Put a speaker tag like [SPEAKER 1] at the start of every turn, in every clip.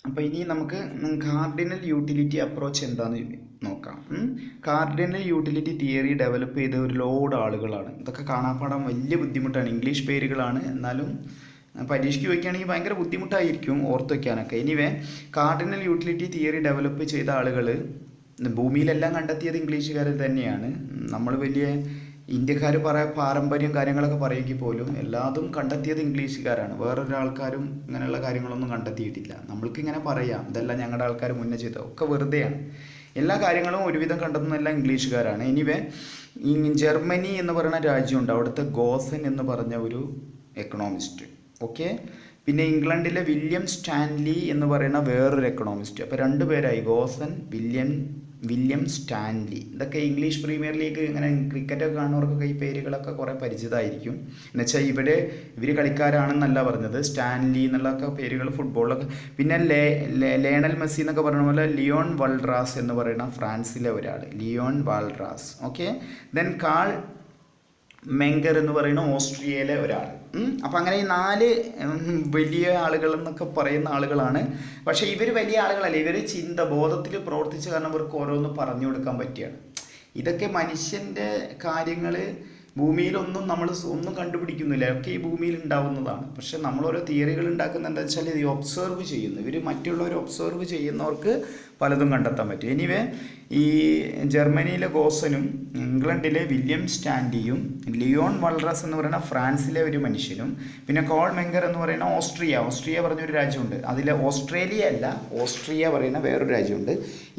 [SPEAKER 1] അപ്പോൾ ഇനി നമുക്ക് കാർഡിനൽ യൂട്ടിലിറ്റി അപ്രോച്ച് എന്താണെന്ന് നോക്കാം. കാർഡിനൽ യൂട്ടിലിറ്റി തിയറി ഡെവലപ്പ് ചെയ്ത ഒരു ലോഡ് ആളുകളാണ്. ഇതൊക്കെ കാണാപ്പാടാൻ വലിയ ബുദ്ധിമുട്ടാണ്. ഇംഗ്ലീഷ് പേരുകളാണ്, എന്നാലും പരീക്ഷയ്ക്ക് ചോദിക്കുകയാണെങ്കിൽ ഭയങ്കര ബുദ്ധിമുട്ടായിരിക്കും ഓർത്ത് വയ്ക്കാനൊക്കെ. Anyway, cardinal utility theory develop ചെയ്ത ആളുകൾ ഭൂമിയിലെല്ലാം കണ്ടെത്തിയത് ഇംഗ്ലീഷുകാർ തന്നെയാണ്. നമ്മൾ വലിയ ഇന്ത്യക്കാർ പാരമ്പര്യം കാര്യങ്ങളൊക്കെ പറയുമെങ്കിൽ പോലും എല്ലാതും കണ്ടെത്തിയത് ഇംഗ്ലീഷുകാരാണ്. വേറൊരാൾക്കാരും ഇങ്ങനെയുള്ള കാര്യങ്ങളൊന്നും കണ്ടെത്തിയിട്ടില്ല. നമ്മൾക്കിങ്ങനെ പറയാം ഇതെല്ലാം ഞങ്ങളുടെ ആൾക്കാർ മുന്നേ ചെയ്ത ഒക്കെ വെറുതെയാണ്. എല്ലാ കാര്യങ്ങളും ഒരുവിധം കണ്ടെത്തുന്നതെല്ലാം ഇംഗ്ലീഷുകാരാണ്. എനിവേ, ഈ ജർമ്മനി എന്ന് പറയുന്ന രാജ്യമുണ്ട്, അവിടുത്തെ ഗോസൻ എന്ന് പറഞ്ഞ ഒരു എക്കണോമിസ്റ്റ്. ഓക്കെ, പിന്നെ ഇംഗ്ലണ്ടിലെ വില്യം സ്റ്റാൻലി എന്ന് പറയുന്ന വേറൊരു എക്കണോമിസ്റ്റ്. അപ്പോൾ രണ്ട് പേരായി, ഗോസൻ, വില്യം സ്റ്റാൻലി. ഇതൊക്കെ ഇംഗ്ലീഷ് പ്രീമിയർ ലീഗ് ഇങ്ങനെ ക്രിക്കറ്റൊക്കെ കാണുന്നവർക്കൊക്കെ ഈ പേരുകളൊക്കെ കുറേ പരിചിതമായിരിക്കും. എന്നുവെച്ചാൽ ഇവർ കളിക്കാരാണെന്നല്ല പറഞ്ഞത്, സ്റ്റാൻലി എന്നുള്ളൊക്കെ പേരുകൾ ഫുട്ബോളിലൊക്കെ. പിന്നെ ലയണൽ മെസ്സി എന്നൊക്കെ പറയുന്ന പോലെ ലിയോൺ വാൾഡ്രാസ് എന്ന് പറയുന്ന ഫ്രാൻസിലെ ഒരാൾ, ലിയോൺ വാൾഡ്രാസ്. ഓക്കെ, ദെൻ കാൾ മെങ്കർ എന്ന് പറയുന്ന ഓസ്ട്രിയയിലെ ഒരാൾ. അപ്പം അങ്ങനെ ഈ നാല് വലിയ ആളുകൾ എന്നൊക്കെ പറയുന്ന ആളുകളാണ്. പക്ഷേ ഇവർ വലിയ ആളുകളല്ല, ഇവർ ബോധത്തിൽ പ്രവർത്തിച്ച കാരണം ഇവർക്ക് ഓരോന്ന് പറഞ്ഞു കൊടുക്കാൻ പറ്റിയാണ്. ഇതൊക്കെ മനുഷ്യൻ്റെ കാര്യങ്ങൾ ഭൂമിയിലൊന്നും നമ്മൾ ഒന്നും കണ്ടുപിടിക്കുന്നില്ല, ഒക്കെ ഈ ഭൂമിയിൽ ഉണ്ടാവുന്നതാണ്. പക്ഷെ നമ്മളോരോ തിയറികൾ ഉണ്ടാക്കുന്നത് എന്താ വെച്ചാൽ ഇത് ഒബ്സർവ് ചെയ്യുന്നു. ഇവർ മറ്റുള്ളവർ ഒബ്സർവ് ചെയ്യുന്നവർക്ക് പലതും കണ്ടെത്താൻ പറ്റും. എനിവേ, ഈ ജർമ്മനിയിലെ ഗോസനും ഇംഗ്ലണ്ടിലെ വില്യം സ്റ്റാൻലിയും ലിയോൺ വാൾഡ്രാസ് എന്ന് പറയുന്ന ഫ്രാൻസിലെ ഒരു മനുഷ്യനും പിന്നെ കോൾ മെങ്കർ എന്ന് പറയുന്ന ഓസ്ട്രിയ പറഞ്ഞൊരു രാജ്യമുണ്ട്. അതിൽ ഓസ്ട്രേലിയ അല്ല, ഓസ്ട്രിയ പറയുന്ന വേറൊരു രാജ്യമുണ്ട്.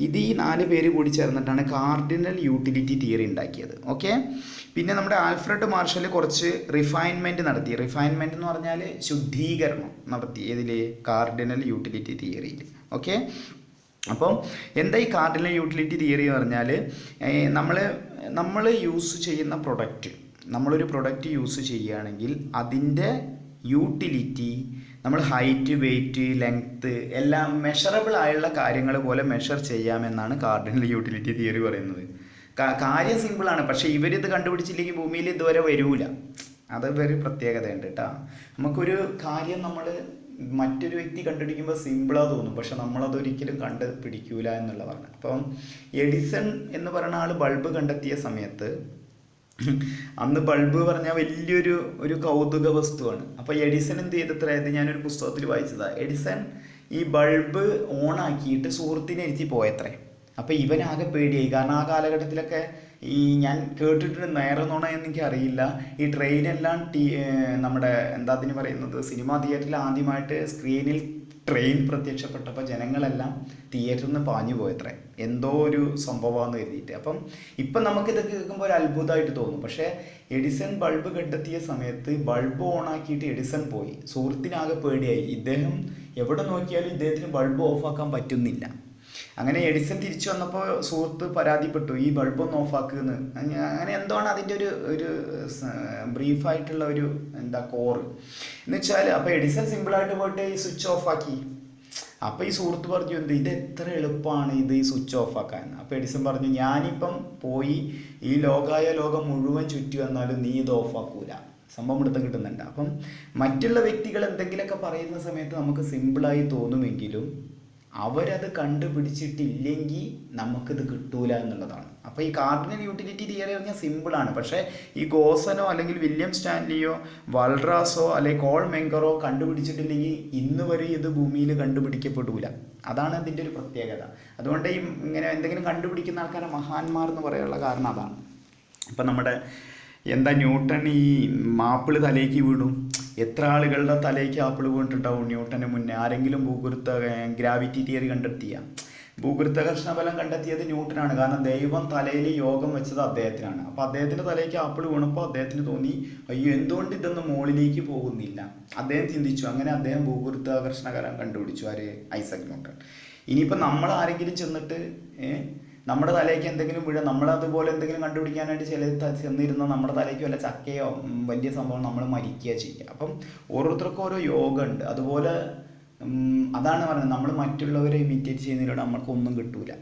[SPEAKER 1] ഇത് ഈ 4 പേര് കൂടി ചേർന്നിട്ടാണ് കാർഡിനൽ യൂട്ടിലിറ്റി തിയറി ഉണ്ടാക്കിയത്. ഓക്കെ, പിന്നെ നമ്മുടെ ആൽഫ്രഡ് മാർഷൽ കുറച്ച് റിഫൈൻമെൻറ്റ് നടത്തി. റിഫൈൻമെൻറ്റ് എന്ന് പറഞ്ഞാൽ ശുദ്ധീകരണം നടത്തി ഇതിൽ കാർഡിനൽ യൂട്ടിലിറ്റി തിയറിയിൽ. ഓക്കെ, അപ്പോൾ എന്താ ഈ കാർഡിനൽ യൂട്ടിലിറ്റി തിയറി എന്ന് പറഞ്ഞാൽ, നമ്മൾ യൂസ് ചെയ്യുന്ന പ്രൊഡക്റ്റ്, നമ്മളൊരു പ്രൊഡക്റ്റ് യൂസ് ചെയ്യുകയാണെങ്കിൽ അതിൻ്റെ യൂട്ടിലിറ്റി നമ്മൾ ഹൈറ്റ്, വെയ്റ്റ്, ലെങ്ത്ത് എല്ലാം മെഷറബിൾ ആയുള്ള കാര്യങ്ങൾ പോലെ മെഷർ ചെയ്യാമെന്നാണ് കാർഡിനൽ യൂട്ടിലിറ്റി തിയറി പറയുന്നത്. കാര്യം സിമ്പിളാണ്, പക്ഷേ ഇവരിത് കണ്ടുപിടിച്ചില്ലെങ്കിൽ ഭൂമിയിൽ ഇതുവരെ വരൂല. അത് ഒരു പ്രത്യേകതയുണ്ട് കേട്ടോ. നമുക്കൊരു കാര്യം നമ്മൾ മറ്റൊരു വ്യക്തി കണ്ടുപിടിക്കുമ്പോൾ സിമ്പിളാണ് തോന്നും, പക്ഷെ നമ്മളതൊരിക്കലും കണ്ടുപിടിക്കൂല എന്നുള്ളതാണ്. അപ്പം എഡിസൺ എന്ന് പറയുന്ന ആൾ ബൾബ് കണ്ടെത്തിയ സമയത്ത്, അന്ന് ബൾബ് പറഞ്ഞാൽ വലിയൊരു കൗതുക വസ്തുവാണ്. അപ്പോൾ എഡിസൺ എന്ത് ചെയ്തത്രയത്, ഞാനൊരു പുസ്തകത്തിൽ വായിച്ചതാണ്. എഡിസൺ ഈ ബൾബ് ഓണാക്കിയിട്ട് സുഹൃത്തിനെ ഇരുത്തി പോയത്രേ. അപ്പോൾ ഇവനാകെ പേടിയായി. കാരണം ആ കാലഘട്ടത്തിലൊക്കെ ഞാൻ കേട്ടിട്ടുണ്ട്, നേരെ നോണ എനിക്ക് അറിയില്ല, ഈ ട്രെയിനെല്ലാം നമ്മുടെ എന്താ അതിന് പറയുന്നത്, സിനിമാ തിയേറ്ററിൽ ആദ്യമായിട്ട് സ്ക്രീനിൽ ട്രെയിൻ പ്രത്യക്ഷപ്പെട്ടപ്പോൾ ജനങ്ങളെല്ലാം തിയേറ്ററിൽ നിന്ന് പാഞ്ഞു പോയത്രേ, എന്തോ ഒരു സംഭവമാണെന്ന് കരുതിയിട്ട്. അപ്പം ഇപ്പം നമുക്കിതൊക്കെ കേൾക്കുമ്പോൾ ഒരു അത്ഭുതമായിട്ട് തോന്നും. പക്ഷേ എഡിസൺ ബൾബ് കണ്ടെത്തിയ സമയത്ത് ബൾബ് ഓണാക്കിയിട്ട് എഡിസൺ പോയി. സുഹൃത്തിനാകെ പേടിയായി. ഇദ്ദേഹം എവിടെ നോക്കിയാലും ഇദ്ദേഹത്തിന് ബൾബ് ഓഫാക്കാൻ പറ്റുന്നില്ല. അങ്ങനെ എഡിസൺ തിരിച്ചു വന്നപ്പോൾ സുഹൃത്ത് പരാതിപ്പെട്ടു, ഈ ബൾബ് ഒന്ന് ഓഫാക്കുന്ന്. അങ്ങനെ എന്താണ് അതിൻ്റെ ഒരു ബ്രീഫായിട്ടുള്ള ഒരു കോറ് എന്ന് വെച്ചാൽ. അപ്പോൾ എഡിസൺ സിമ്പിളായിട്ട് പോയിട്ട് ഈ സ്വിച്ച് ഓഫാക്കി. അപ്പോൾ ഈ സുഹൃത്ത് പറഞ്ഞു, ഇത് എത്ര എളുപ്പമാണ് ഇത് ഈ സ്വിച്ച് ഓഫാക്കാൻ. അപ്പോൾ എഡിസൺ പറഞ്ഞു, ഞാനിപ്പം പോയി ഈ ലോകം മുഴുവൻ ചുറ്റി വന്നാലും നീ ഇത് ഓഫാക്കൂല. സംഭവം എടുത്ത് കിട്ടുന്നുണ്ട്. അപ്പം മറ്റുള്ള വ്യക്തികൾ എന്തെങ്കിലുമൊക്കെ പറയുന്ന സമയത്ത് നമുക്ക് സിമ്പിളായി തോന്നുമെങ്കിലും അവരത് കണ്ടുപിടിച്ചിട്ടില്ലെങ്കിൽ നമുക്കിത് കിട്ടൂല എന്നുള്ളതാണ്. അപ്പോൾ ഈ കാർഡിനൽ യൂട്ടിലിറ്റി തിയറി പറഞ്ഞാൽ സിമ്പിളാണ്. പക്ഷേ ഈ ഗോസനോ അല്ലെങ്കിൽ വില്യം സ്റ്റാൻലിയോ വാൾഡ്രാസോ അല്ലെങ്കിൽ കോൾ മെങ്കറോ കണ്ടുപിടിച്ചിട്ടില്ലെങ്കിൽ ഇന്ന് വരെ ഇത് ഭൂമിയിൽ കണ്ടുപിടിക്കപ്പെടൂല. അതാണ് ഇതിൻ്റെ ഒരു പ്രത്യേകത. അതുകൊണ്ട് ഈ ഇങ്ങനെ എന്തെങ്കിലും കണ്ടുപിടിക്കുന്ന ആൾക്കാരെ മഹാന്മാർ എന്ന് പറയാനുള്ള കാരണം അതാണ്. ഇപ്പം നമ്മുടെ ന്യൂട്ടൺ ഈ ആപ്പിൾ തലയ്ക്ക് വീണു. എത്ര ആളുകളുടെ തലയ്ക്ക് ആപ്പിൾ വീണിട്ടുണ്ടാവും ന്യൂട്ടന് മുന്നേ? ആരെങ്കിലും ഗ്രാവിറ്റി തിയറി കണ്ടെത്തിയ ഭൂഗുരുത്വാകർഷണ ബലം കണ്ടെത്തിയത് ന്യൂട്ടനാണ്. കാരണം ദൈവം തലയിൽ യോഗം വെച്ചത് അദ്ദേഹത്തിനാണ്. അപ്പോൾ അദ്ദേഹത്തിൻ്റെ തലയ്ക്ക് ആപ്പിൾ വീണപ്പോൾ അദ്ദേഹത്തിന് തോന്നി, അയ്യോ എന്തുകൊണ്ട് ഇതൊന്നും മുകളിലേക്ക് പോകുന്നില്ല. അദ്ദേഹം ചിന്തിച്ചു. അങ്ങനെ അദ്ദേഹം ഭൂഗുരുത്വാകർഷണ ബലം കണ്ടുപിടിച്ചു. ആര്? Isaac Newton. ഇനിയിപ്പോൾ നമ്മൾ ആരെങ്കിലും ചെന്നിട്ട് നമ്മുടെ തലയ്ക്ക് എന്തെങ്കിലും വീഴുക, നമ്മളതുപോലെ എന്തെങ്കിലും കണ്ടുപിടിക്കാനായിട്ട് ചെന്നിരുന്ന നമ്മുടെ തലയ്ക്ക് വല്ല ചക്കയോ വലിയ സംഭവം നമ്മൾ മരിക്കുക ചെയ്യുക. അപ്പം ഓരോരുത്തർക്കും ഓരോ യോഗ ഉണ്ട്. അതുപോലെ അതാണ് പറയുന്നത്, നമ്മൾ മറ്റുള്ളവരെ ഇമിറ്റേറ്റ് ചെയ്യുന്നതിലൂടെ നമ്മൾക്കൊന്നും കിട്ടൂല.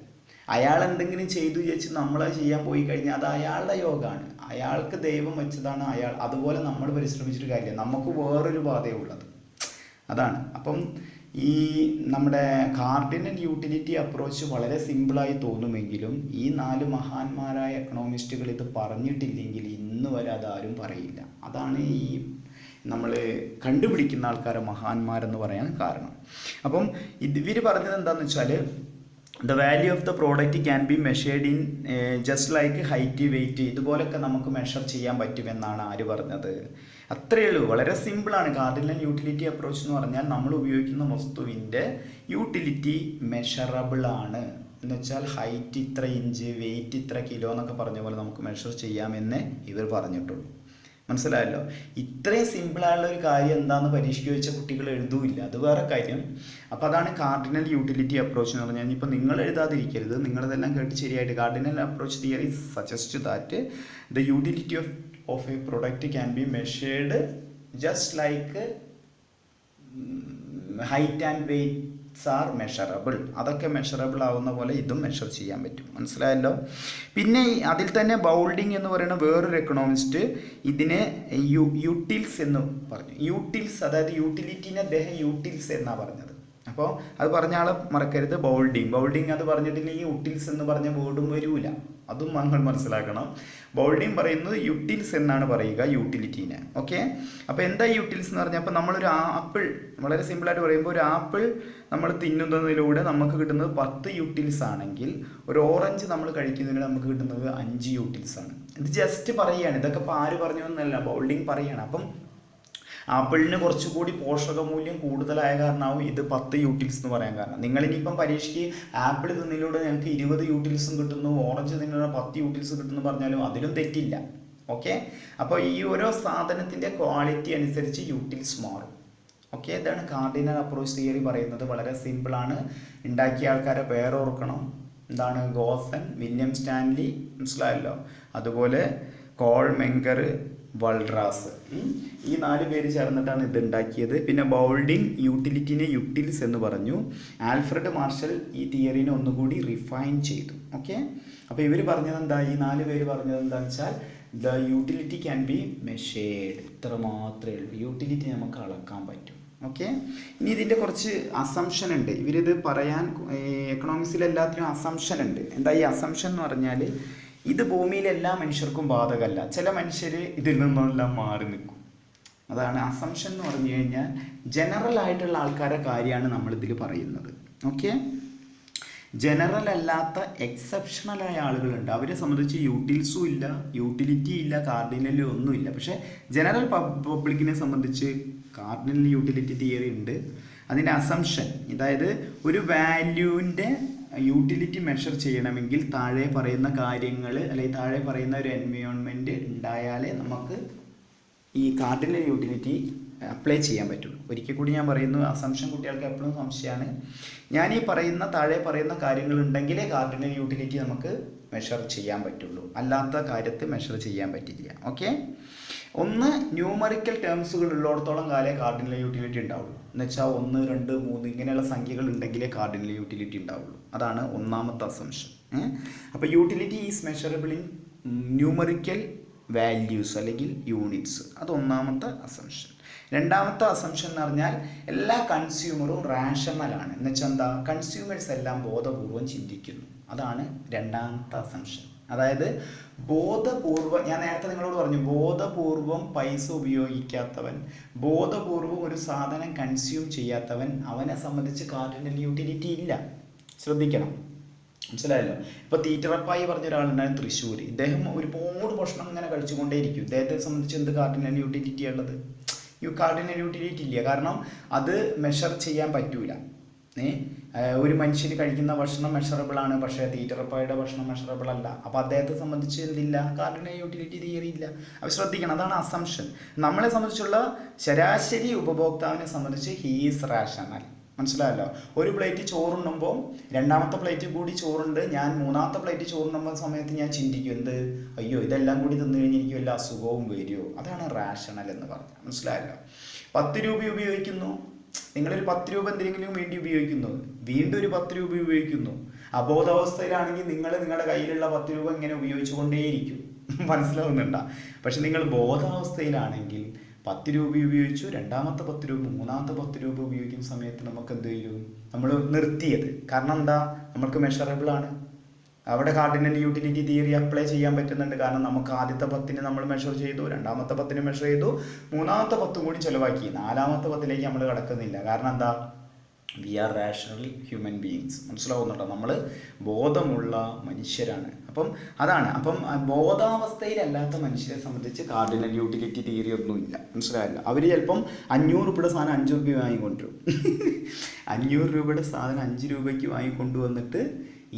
[SPEAKER 1] അയാൾ എന്തെങ്കിലും ചെയ്തു വിചാരിച്ച് നമ്മളത് ചെയ്യാൻ പോയി കഴിഞ്ഞാൽ അത് അയാളുടെ യോഗമാണ്, അയാൾക്ക് ദൈവം വെച്ചതാണ് അതുപോലെ നമ്മൾ പരിശ്രമിച്ചിട്ട് കാര്യമില്ല. നമുക്ക് വേറൊരു പാതയുള്ളത് അതാണ്. അപ്പം ഈ നമ്മുടെ കാർഡിനൽ യൂട്ടിലിറ്റി അപ്രോച്ച് വളരെ സിമ്പിളായി തോന്നുമെങ്കിലും ഈ 4 മഹാന്മാരായ എക്കണോമിസ്റ്റുകൾ ഇത് പറഞ്ഞിട്ടില്ലെങ്കിൽ ഇന്ന് വരെ അതാരും പറയില്ല. അതാണ് ഈ നമ്മൾ കണ്ടുപിടിക്കുന്ന ആൾക്കാരെ മഹാന്മാരെന്ന് പറയാൻ കാരണം. അപ്പം ഇവർ പറഞ്ഞത് എന്താണെന്ന് വെച്ചാൽ the value of the product can be measured in just like height, weight, ഇതുപോലൊക്കെ നമുക്ക് മെഷർ ചെയ്യാൻ പറ്റുമെന്നാണ് ആര് പറഞ്ഞത്. അത്രയേ ഉള്ളൂ, വളരെ സിമ്പിളാണ്. കാർഡിനൽ യൂട്ടിലിറ്റി അപ്രോച്ച് എന്ന് പറഞ്ഞാൽ നമ്മൾ ഉപയോഗിക്കുന്ന വസ്തുവിൻ്റെ യൂട്ടിലിറ്റി മെഷറബിൾ ആണ് എന്ന് വെച്ചാൽ ഹൈറ്റ് ഇത്ര ഇഞ്ച്, വെയിറ്റ് ഇത്ര കിലോ എന്നൊക്കെ പറഞ്ഞ പോലെ നമുക്ക് മെഷർ ചെയ്യാമെന്നേ ഇവർ പറഞ്ഞിട്ടുള്ളൂ. മനസ്സിലായല്ലോ. ഇത്രയും സിമ്പിളായുള്ള ഒരു കാര്യം എന്താണെന്ന് പരീക്ഷയ്ക്ക് ചോദിച്ച കുട്ടികൾ എഴുതൂല്ല, അത് വേറെ കാര്യം. അപ്പോൾ അതാണ് കാർഡിനൽ യൂട്ടിലിറ്റി അപ്രോച്ച് എന്ന് പറഞ്ഞാൽ. ഇപ്പോൾ നിങ്ങൾ എഴുതാതിരിക്കരുത്, നിങ്ങളിതെല്ലാം കേട്ട് ശരിയായിട്ട്. Cardinal approach theory suggest that the utility of a product can be measured just like height and weights are measurable. അതൊക്കെ മെഷറബിൾ ആവുന്ന പോലെ ഇതും മെഷർ ചെയ്യാൻ പറ്റും. മനസ്സിലായല്ലോ. പിന്നെ അതിൽ തന്നെ ബൗൾഡിങ് എന്ന് പറയുന്ന വേറൊരു എക്കണോമിസ്റ്റ് ഇതിനെ യൂട്ടിൽസ് എന്ന് പറഞ്ഞു. യൂട്ടിൽസ്, അതായത് യൂട്ടിലിറ്റിനെ അദ്ദേഹം യൂട്ടിൽസ് എന്നാണ് പറഞ്ഞത്. അപ്പോൾ അത് പറഞ്ഞ ആളെ മറക്കരുത്. ബൗൾഡിങ് അത് പറഞ്ഞിട്ടില്ലെങ്കിൽ യൂട്ടിൽസ് എന്ന് പറഞ്ഞ വേർഡും വരൂല, അതും നമ്മൾ മനസ്സിലാക്കണം. ബൗൾഡിങ് പറയുന്നത് യൂട്ടിൽസ് എന്നാണ് പറയുക യൂട്ടിലിറ്റീനെ. ഓക്കെ, അപ്പോൾ എന്താ യൂട്ടിൽസ് എന്ന് പറഞ്ഞാൽ, അപ്പോൾ നമ്മളൊരു ആപ്പിൾ, വളരെ സിമ്പിളായിട്ട് പറയുമ്പോൾ ഒരു ആപ്പിൾ നമ്മൾ തിന്നുന്നതിലൂടെ നമുക്ക് കിട്ടുന്നത് 10 യൂട്ടിൽസ് ആണെങ്കിൽ ഒരു ഓറഞ്ച് നമ്മൾ കഴിക്കുന്നതിലൂടെ നമുക്ക് കിട്ടുന്നത് 5 യൂട്ടിൽസ് ആണ്. ഇത് ജസ്റ്റ് പറയുകയാണ്, ഇതൊക്കെ ഇപ്പോൾ ആര് പറഞ്ഞു എന്നല്ല, ബൗൾഡിങ് പറയുകയാണ്. അപ്പം ആപ്പിളിന് കുറച്ചുകൂടി പോഷകമൂല്യം കൂടുതലായ കാരണമാവും ഇത് 10 യൂട്ടിൽസ് എന്ന് പറയാൻ കാരണം. നിങ്ങളിനിയിപ്പം പരീക്ഷയ്ക്ക് ആപ്പിൾ തിന്നതിലൂടെ ഞങ്ങൾക്ക് 20 യൂട്ടിൽസും കിട്ടുന്നു, ഓറഞ്ച് തിന്നതിലൂടെ 10 യൂട്ടിൽസ് കിട്ടുന്നു പറഞ്ഞാലും അതിലും തെറ്റില്ല. ഓക്കെ, അപ്പോൾ ഈ ഓരോ സാധനത്തിൻ്റെ ക്വാളിറ്റി അനുസരിച്ച് യൂട്ടിൽസ് മാറും. ഓക്കെ, ഇതാണ് കാർഡിനൽ അപ്രോച്ച് തിയറി പറയുന്നത്. വളരെ സിമ്പിളാണ്. ഉണ്ടാക്കിയ ആൾക്കാരെ പേര് ഓർക്കണം. എന്താണ്? ഗോസൻ, വില്യം സ്റ്റാൻലി, മനസ്സിലായല്ലോ. അതുപോലെ കോൾ മെങ്കർ, വൾഡ്രാസ്, ഈ 4 പേര് ചേർന്നിട്ടാണ് ഇത് ഉണ്ടാക്കിയത്. പിന്നെ ബൗൾഡിങ് യൂട്ടിലിറ്റിനെ യൂട്ടിൽസ് എന്ന് പറഞ്ഞു. ആൽഫ്രഡ് മാർഷൽ ഈ തിയറിനെ ഒന്നുകൂടി റിഫൈൻ ചെയ്തു. ഓക്കെ, അപ്പോൾ ഇവർ പറഞ്ഞത് എന്താ, ഈ 4 പേര് പറഞ്ഞത് എന്താണെന്ന് വെച്ചാൽ the utility can be measured. ഇത്ര മാത്രമേ ഉള്ളൂ, യൂട്ടിലിറ്റി നമുക്ക് അളക്കാൻ പറ്റും. ഓക്കെ, ഇനി ഇതിൻ്റെ കുറച്ച് അസംഷൻ ഉണ്ട്. ഇവരിത് പറയാൻ എക്കണോമിക്സിൽ എല്ലാത്തിനും അസംഷൻ ഉണ്ട്. എന്താ ഈ അസംഷൻ എന്ന് പറഞ്ഞാൽ, ഇത് ഭൂമിയിലെ എല്ലാ മനുഷ്യർക്കും ബാധകമല്ല, ചില മനുഷ്യർ ഇതിൽ നിന്നെല്ലാം മാറി നിൽക്കും. അതാണ് അസംഷൻ എന്ന് പറഞ്ഞു കഴിഞ്ഞാൽ. ജനറൽ ആയിട്ടുള്ള ആൾക്കാരുടെ കാര്യമാണ് നമ്മളിതിൽ പറയുന്നത്. ഓക്കെ, ജനറൽ അല്ലാത്ത എക്സെപ്ഷണലായ ആളുകളുണ്ട്. അവരെ സംബന്ധിച്ച് യൂട്ടിൽസും ഇല്ല, യൂട്ടിലിറ്റി ഇല്ല, കാർഡിനലും ഒന്നുമില്ല. പക്ഷേ ജനറൽ പബ്ലിക്കിനെ സംബന്ധിച്ച് കാർഡിനൽ യൂട്ടിലിറ്റി തിയറി ഉണ്ട്. അതിൻ്റെ അസംഷൻ, അതായത് ഒരു വാല്യൂവിൻ്റെ യൂട്ടിലിറ്റി മെഷർ ചെയ്യണമെങ്കിൽ താഴെ പറയുന്ന കാര്യങ്ങൾ, അല്ലെങ്കിൽ താഴെ പറയുന്ന ഒരു എൻവയോൺമെൻറ്റ് ഉണ്ടായാലേ നമുക്ക് ഈ കാർഡിനൽ യൂട്ടിലിറ്റി അപ്ലൈ ചെയ്യാൻ പറ്റുള്ളൂ. ഒരിക്കൽ കൂടി ഞാൻ പറയുന്നു, അസംഷൻ കുട്ടികൾക്ക് എപ്പോഴും സംശയമാണ്. ഞാൻ ഈ പറയുന്ന താഴെ പറയുന്ന കാര്യങ്ങൾ ഉണ്ടെങ്കിലേ കാർഡിനൽ യൂട്ടിലിറ്റി നമുക്ക് മെഷർ ചെയ്യാൻ പറ്റുള്ളൂ, അല്ലാത്ത കാര്യത്തിൽ മെഷർ ചെയ്യാൻ പറ്റില്ല. ഓക്കെ, ഒന്ന്, ന്യൂമറിക്കൽ ടേംസുകൾ ഉള്ളിടത്തോളം കാലേ കാർഡിനൽ യൂട്ടിലിറ്റി ഉണ്ടാവുള്ളൂ. എന്ന് വെച്ചാൽ 1, 2, 3 ഇങ്ങനെയുള്ള സംഖ്യകൾ ഉണ്ടെങ്കിലേ കാർഡിനൽ യൂട്ടിലിറ്റി ഉണ്ടാവുള്ളൂ. അതാണ് ഒന്നാമത്തെ അസംഷൻ. അപ്പോൾ utility is measurable in numerical values അല്ലെങ്കിൽ യൂണിറ്റ്സ്. അത് ഒന്നാമത്തെ അസംഷൻ. രണ്ടാമത്തെ അസംഷൻ എന്ന് പറഞ്ഞാൽ എല്ലാ കൺസ്യൂമറും റാഷണലാണ്. എന്ന് വെച്ചാൽ എന്താ, കൺസ്യൂമേഴ്സ് എല്ലാം ബോധപൂർവം ചിന്തിക്കുന്നു. അതാണ് രണ്ടാമത്തെ അസംഷൻ. അതായത് ബോധപൂർവം, ഞാൻ നേരത്തെ നിങ്ങളോട് പറഞ്ഞു, ബോധപൂർവം പൈസ ഉപയോഗിക്കാത്തവൻ, ബോധപൂർവം ഒരു സാധനം കൺസ്യൂം ചെയ്യാത്തവൻ, അവനെ സംബന്ധിച്ച് കാർഡിനൽ യൂട്ടിലിറ്റി ഇല്ല. ശ്രദ്ധിക്കണം, മനസ്സിലായല്ലോ. ഇപ്പോൾ തീറ്ററപ്പായി പറഞ്ഞ ഒരാളുണ്ടായിരുന്നു തൃശ്ശൂർ. ഇദ്ദേഹം ഒരുപാട് ഭക്ഷണം ഇങ്ങനെ കഴിച്ചുകൊണ്ടേയിരിക്കും. ഇദ്ദേഹത്തെ സംബന്ധിച്ച് എന്ത് കാർഡിനൽ യൂട്ടിലിറ്റി ഉള്ളത്? കാർഡിനൽ യൂട്ടിലിറ്റി ഇല്ല. കാരണം അത് മെഷർ ചെയ്യാൻ പറ്റൂല. ഒരു മനുഷ്യന് കഴിക്കുന്ന ഭക്ഷണം മെഷറബിളാണ്, പക്ഷേ തീറ്ററപ്പായുടെ ഭക്ഷണം മെഷറബിൾ അല്ല. അപ്പോൾ അദ്ദേഹത്തെ സംബന്ധിച്ച് എന്തില്ല? കാർഡിനൽ യൂട്ടിലിറ്റി തിയറി ഇല്ല. അപ്പോൾ ശ്രദ്ധിക്കണം, അതാണ് അസംഷൻ. നമ്മളെ സംബന്ധിച്ചുള്ള ശരാശരി ഉപഭോക്താവിനെ സംബന്ധിച്ച് ഹീസ് റാഷണൽ. മനസ്സിലായല്ലോ. ഒരു പ്ലേറ്റ് ചോറുണ്ണുമ്പോൾ രണ്ടാമത്തെ പ്ലേറ്റ് കൂടി ചോറുണ്ട്, ഞാൻ മൂന്നാമത്തെ പ്ലേറ്റ് ചോറുണ്ണുമ്പോൾ സമയത്ത് ഞാൻ ചിന്തിക്കും, എന്ത്, അയ്യോ ഇതെല്ലാം കൂടി തിന്നു കഴിഞ്ഞാൽ എനിക്ക് വല്ല അസുഖവും വരുമോ? അതാണ് റാഷണൽ എന്ന് പറഞ്ഞാൽ. മനസ്സിലായല്ലോ. 10 രൂപ ഉപയോഗിക്കുന്നു, നിങ്ങളൊരു 10 രൂപ എന്തെങ്കിലും വേണ്ടി ഉപയോഗിക്കുന്നു, വീണ്ടും ഒരു 10 രൂപ ഉപയോഗിക്കുന്നു. അബോധാവസ്ഥയിലാണെങ്കിൽ നിങ്ങൾ നിങ്ങളുടെ കയ്യിലുള്ള 10 രൂപ ഇങ്ങനെ ഉപയോഗിച്ചു കൊണ്ടേയിരിക്കും. മനസ്സിലാവുന്നുണ്ടോ? പക്ഷെ നിങ്ങൾ ബോധാവസ്ഥയിലാണെങ്കിൽ 10 രൂപ ഉപയോഗിച്ചു, രണ്ടാമത്തെ 10 രൂപ, മൂന്നാമത്തെ 10 രൂപ ഉപയോഗിക്കുന്ന സമയത്ത് നമുക്ക് എന്ത് ചെയ്യും, നമ്മൾ നിർത്തിയത്. കാരണം എന്താ, നമ്മൾക്ക് മെഷറബിൾ ആണ്. അവിടെ കാർഡിനൽ യൂട്ടിലിറ്റി തിയറി അപ്ലൈ ചെയ്യാൻ പറ്റുന്നുണ്ട്. കാരണം നമുക്ക് ആദ്യത്തെ 10 നമ്മൾ മെഷർ ചെയ്തു, രണ്ടാമത്തെ 10 മെഷർ ചെയ്തു, മൂന്നാമത്തെ 10 കൂടി ചിലവാക്കി, നാലാമത്തെ 10 നമ്മൾ കടക്കുന്നില്ല. കാരണം എന്താ, we are rational human beings. മനസ്സിലാവുന്നുണ്ടോ? നമ്മൾ ബോധമുള്ള മനുഷ്യരാണ്. അപ്പം അതാണ്. അപ്പം ബോധാവസ്ഥയിലല്ലാത്ത മനുഷ്യരെ സംബന്ധിച്ച് കാർഡിനൽ യൂട്ടിലിറ്റി തിയറി ഒന്നുമില്ല. മനസ്സിലായല്ലോ? അവർ ചിലപ്പം 500 രൂപയുടെ സാധനം 5 രൂപ വാങ്ങിക്കൊണ്ടുവരും. 500 രൂപയുടെ സാധനം 5 രൂപയ്ക്ക് വാങ്ങിക്കൊണ്ടുവന്നിട്ട്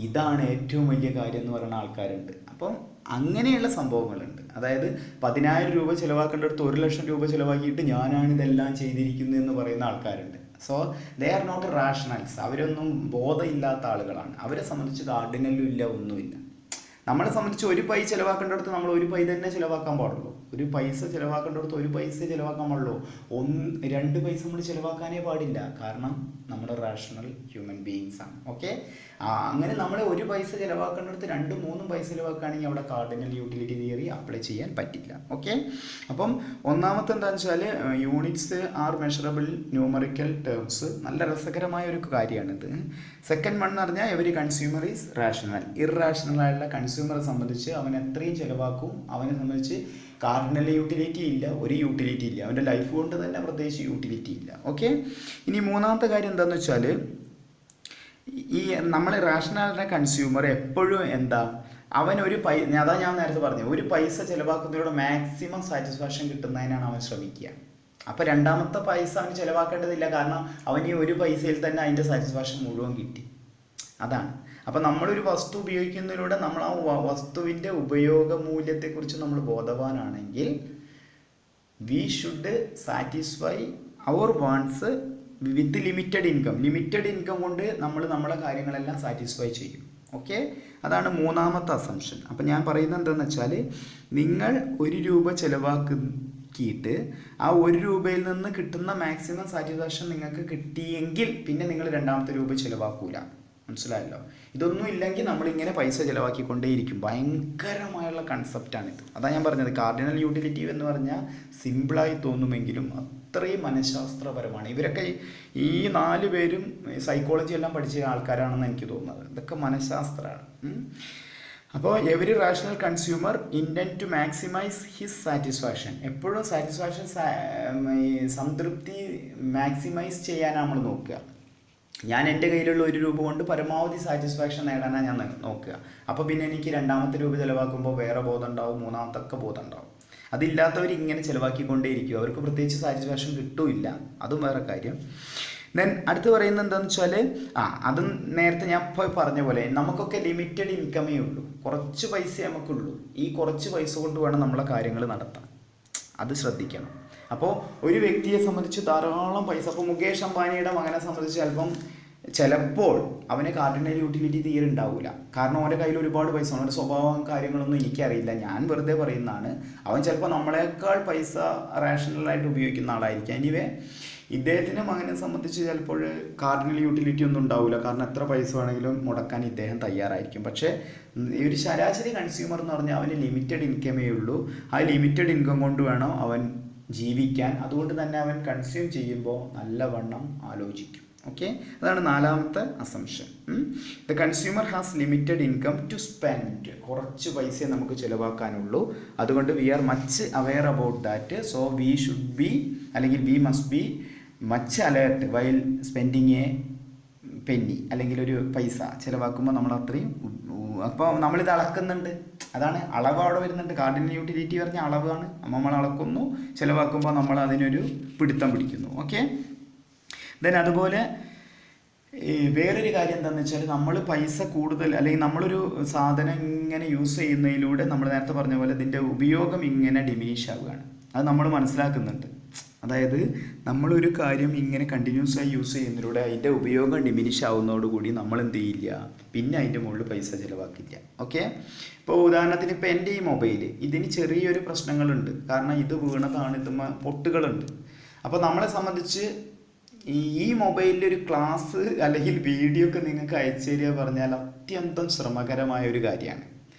[SPEAKER 1] ഇതാണ് ഏറ്റവും വലിയ കാര്യം എന്ന് പറയുന്ന ആൾക്കാരുണ്ട്. അപ്പം അങ്ങനെയുള്ള സംഭവങ്ങളുണ്ട്. അതായത് 10,000 രൂപ ചിലവാക്കേണ്ടടുത്ത് 1 ലക്ഷം രൂപ ചിലവാക്കിയിട്ട് ഞാനാണ് ഇതെല്ലാം ചെയ്തിരിക്കുന്നത് എന്ന് പറയുന്ന ആൾക്കാരുണ്ട്. So they are not rationals. അവരൊന്നും ബോധമില്ലാത്ത ആളുകളാണ്. അവരെ സംബന്ധിച്ച് കാർഡിനലും ഇല്ല, ഒന്നുമില്ല. നമ്മളെ സംബന്ധിച്ച് 1 പൈസ ചിലവാക്കേണ്ടടുത്ത് നമ്മൾ 1 പൈസ തന്നെ ചിലവാക്കാൻ പാടുള്ളൂ. 1 പൈസ ചിലവാക്കേണ്ടടുത്ത് 1 പൈസ ചിലവാക്കാൻ പാടുള്ളൂ. 2 പൈസ നമ്മൾ ചിലവാക്കാനേ പാടില്ല. കാരണം നമ്മുടെ റാഷണൽ ഹ്യൂമൻ ബീയിങ്സ് ആണ്. ഓക്കെ, അങ്ങനെ നമ്മൾ 1 പൈസ ചിലവാക്കേണ്ടടുത്ത് 2-3 പൈസ ചിലവാക്കുകയാണെങ്കിൽ അവിടെ കാർഡിനൽ യൂട്ടിലിറ്റി തിയറി അപ്ലൈ ചെയ്യാൻ പറ്റില്ല. ഓക്കെ, അപ്പം ഒന്നാമത്തെ എന്താണെന്ന് വെച്ചാൽ units are measurable numerical terms. നല്ല രസകരമായ ഒരു കാര്യമാണിത്. സെക്കൻഡ് വൺ എന്ന് പറഞ്ഞാൽ every consumer is rational. Irrational ആയിട്ടുള്ള കൺസ്യൂമറെ സംബന്ധിച്ച് അവൻ എത്രയും ചിലവാക്കും. അവനെ സംബന്ധിച്ച് കാർഡിനൽ യൂട്ടിലിറ്റി ഇല്ല, ഒരു യൂട്ടിലിറ്റി ഇല്ല. അവൻ്റെ ലൈഫ് കൊണ്ട് തന്നെ പ്രത്യേകിച്ച് യൂട്ടിലിറ്റി ഇല്ല. ഓക്കെ, ഇനി മൂന്നാമത്തെ കാര്യം എന്താണെന്ന് വെച്ചാൽ ഈ നമ്മൾ റാഷണൽ കൺസ്യൂമർ എപ്പോഴും എന്താ, അവൻ അതാ ഞാൻ നേരത്തെ പറഞ്ഞു, 1 പൈസ ചിലവാക്കുന്നതിലൂടെ മാക്സിമം സാറ്റിസ്ഫാക്ഷൻ കിട്ടുന്നതിനാണ് അവൻ ശ്രമിക്കുക. അപ്പോൾ രണ്ടാമത്തെ പൈസ അവന് ചിലവാക്കേണ്ടതില്ല. കാരണം അവന് ഈ 1 പൈസയിൽ തന്നെ അതിൻ്റെ സാറ്റിസ്ഫാക്ഷൻ മുഴുവൻ കിട്ടി. അതാണ്. അപ്പം നമ്മളൊരു വസ്തു ഉപയോഗിക്കുന്നതിലൂടെ നമ്മൾ ആ വസ്തുവിൻ്റെ ഉപയോഗ മൂല്യത്തെക്കുറിച്ച് നമ്മൾ ബോധവാനാണെങ്കിൽ we should satisfy our wants with limited income. Limited income കൊണ്ട് നമ്മൾ നമ്മളെ കാര്യങ്ങളെല്ലാം സാറ്റിസ്ഫൈ ചെയ്യും. ഓക്കെ, അതാണ് മൂന്നാമത്തെ അസംഷൻ. അപ്പം ഞാൻ പറയുന്നത് എന്താണെന്ന് വെച്ചാൽ, നിങ്ങൾ 1 രൂപ ചിലവാക്കിയിട്ട് ആ 1 രൂപയിൽ നിന്ന് കിട്ടുന്ന മാക്സിമം സാറ്റിസ്ഫാക്ഷൻ നിങ്ങൾക്ക് കിട്ടിയെങ്കിൽ പിന്നെ നിങ്ങൾ രണ്ടാമത്തെ രൂപ ചിലവാക്കൂല. മനസ്സിലായല്ലോ? ഇതൊന്നും ഇല്ലെങ്കിൽ നമ്മളിങ്ങനെ പൈസ ചിലവാക്കിക്കൊണ്ടേയിരിക്കും. ഭയങ്കരമായുള്ള കൺസെപ്റ്റാണിത്. അതാണ് ഞാൻ പറഞ്ഞത്, കാർഡിനൽ യൂട്ടിലിറ്റി എന്ന് പറഞ്ഞാൽ സിമ്പിളായി തോന്നുമെങ്കിലും അത്രയും മനഃശാസ്ത്രപരമാണ്. ഇവരൊക്കെ ഈ 4 പേരും സൈക്കോളജി എല്ലാം പഠിച്ച ആൾക്കാരാണെന്ന് എനിക്ക് തോന്നുന്നത്. ഇതൊക്കെ മനഃശാസ്ത്രമാണ്. അപ്പോൾ every rational consumer intent to maximise his satisfaction. എപ്പോഴും സാറ്റിസ്ഫാക്ഷൻ, സംതൃപ്തി മാക്സിമൈസ് ചെയ്യാനാണ് നമ്മൾ നോക്കുക. ഞാൻ എൻ്റെ കയ്യിലുള്ള 1 രൂപ കൊണ്ട് പരമാവധി സാറ്റിസ്ഫാക്ഷൻ നേടാനാണ് ഞാൻ നോക്കുക. അപ്പോൾ പിന്നെ എനിക്ക് രണ്ടാമത്തെ രൂപ ചിലവാക്കുമ്പോൾ വേറെ ബോധം ഉണ്ടാവും, മൂന്നാമത്തൊക്കെ ബോധം ഉണ്ടാവും. അതില്ലാത്തവർ ഇങ്ങനെ ചിലവാക്കിക്കൊണ്ടേയിരിക്കും. അവർക്ക് പ്രത്യേകിച്ച് സാറ്റിസ്ഫാക്ഷൻ കിട്ടില്ല. അതും വേറെ കാര്യം. ദെൻ അടുത്ത് പറയുന്നത് എന്താണെന്ന് വെച്ചാൽ, അതും നേരത്തെ ഞാൻ ഇപ്പോൾ പറഞ്ഞ പോലെ നമുക്കൊക്കെ ലിമിറ്റഡ് ഇൻകമേ ഉള്ളൂ. കുറച്ച് പൈസ നമുക്കുള്ളൂ. ഈ കുറച്ച് പൈസ കൊണ്ട് വേണം നമ്മളെ കാര്യങ്ങൾ നടത്താൻ. അത് ശ്രദ്ധിക്കണം. അപ്പോൾ ഒരു വ്യക്തിയെ സംബന്ധിച്ച് ധാരാളം പൈസ, അപ്പോൾ മുകേഷ് അംബാനിയുടെ മകനെ സംബന്ധിച്ച് ചിലപ്പോൾ അവന് കാർഡിനൽ യൂട്ടിലിറ്റി തീരെ ഉണ്ടാവില്ല. കാരണം അവൻ്റെ കയ്യിൽ ഒരുപാട് പൈസ ആണ്. അവൻ്റെ സ്വഭാവം കാര്യങ്ങളൊന്നും എനിക്കറിയില്ല, ഞാൻ വെറുതെ പറയുന്നതാണ്. അവൻ ചിലപ്പോൾ നമ്മളെക്കാൾ പൈസ റാഷണലായിട്ട് ഉപയോഗിക്കുന്ന ആളായിരിക്കും. എനിവേ, ഇദ്ദേഹത്തിൻ്റെ മകനെ സംബന്ധിച്ച് ചിലപ്പോൾ കാർഡിനൽ യൂട്ടിലിറ്റി ഒന്നും ഉണ്ടാവില്ല. കാരണം എത്ര പൈസ വേണമെങ്കിലും മുടക്കാൻ ഇദ്ദേഹം തയ്യാറായിരിക്കും. പക്ഷേ ഒരു ശരാശരി കൺസ്യൂമർ എന്ന് പറഞ്ഞാൽ അവന് ലിമിറ്റഡ് ഇൻകമേ ഉള്ളൂ. ആ ലിമിറ്റഡ് ഇൻകം കൊണ്ട് വേണം അവൻ ജീവിക്കാൻ. അതുകൊണ്ട് തന്നെ അവൻ കൺസ്യൂം ചെയ്യുമ്പോൾ നല്ലവണ്ണം ആലോചിക്കും. ഓക്കെ, അതാണ് നാലാമത്തെ assumption. The consumer has limited income to spend. കുറച്ച് പൈസയെ നമുക്ക് ചിലവാക്കാനുള്ളൂ. അതുകൊണ്ട് we are much aware about that. So we should be, അല്ലെങ്കിൽ we must be much alert while spending a penny, അല്ലെങ്കിൽ ഒരു പൈസ ചിലവാക്കുമ്പോൾ നമ്മൾ അത്രയും. അപ്പോൾ നമ്മളിത് അളക്കുന്നുണ്ട്. അതാണ് അളവ് അവിടെ വരുന്നുണ്ട്. കാർഡിനൽ യൂട്ടിലിറ്റി പറഞ്ഞ അളവാണ്. നമ്മൾ അളക്കുന്നു, ചിലവാക്കുമ്പോൾ നമ്മൾ അതിനൊരു പിടുത്തം പിടിക്കുന്നു. ഓക്കെ, ദെൻ അതുപോലെ വേറൊരു കാര്യം എന്താണെന്ന് വെച്ചാൽ, നമ്മൾ പൈസ കൂടുതൽ, അല്ലെങ്കിൽ നമ്മളൊരു സാധനം ഇങ്ങനെ യൂസ് ചെയ്യുന്നതിലൂടെ നമ്മൾ നേരത്തെ പറഞ്ഞ പോലെ ഇതിൻ്റെ ഉപയോഗം ഇങ്ങനെ ഡിമിനിഷ് ആവുകയാണ്. അത് നമ്മൾ മനസ്സിലാക്കുന്നുണ്ട്. അതായത് നമ്മളൊരു കാര്യം ഇങ്ങനെ കണ്ടിന്യൂസ് ആയി യൂസ് ചെയ്യുന്നതിലൂടെ അതിൻ്റെ ഉപയോഗം ഡിമിനിഷ് ആവുന്നതോടുകൂടി നമ്മൾ എന്ത് ചെയ്യില്ല, പിന്നെ അതിൻ്റെ മുകളിൽ പൈസ ചിലവാക്കില്ല. ഓക്കെ, ഇപ്പോൾ ഉദാഹരണത്തിന് ഇപ്പോൾ എൻ്റെ ഈ മൊബൈൽ, ഇതിന് ചെറിയൊരു പ്രശ്നങ്ങളുണ്ട്. കാരണം ഇത് വീണതാണ്, ഇത് പൊട്ടുകളുണ്ട്. അപ്പോൾ നമ്മളെ സംബന്ധിച്ച് ഈ മൊബൈലിലൊരു ക്ലാസ് അല്ലെങ്കിൽ വീഡിയോ ഒക്കെ നിങ്ങൾക്ക് അയച്ചു തരിക പറഞ്ഞാൽ അത്യന്തം ശ്രമകരമായ ഒരു കാര്യമാണ്.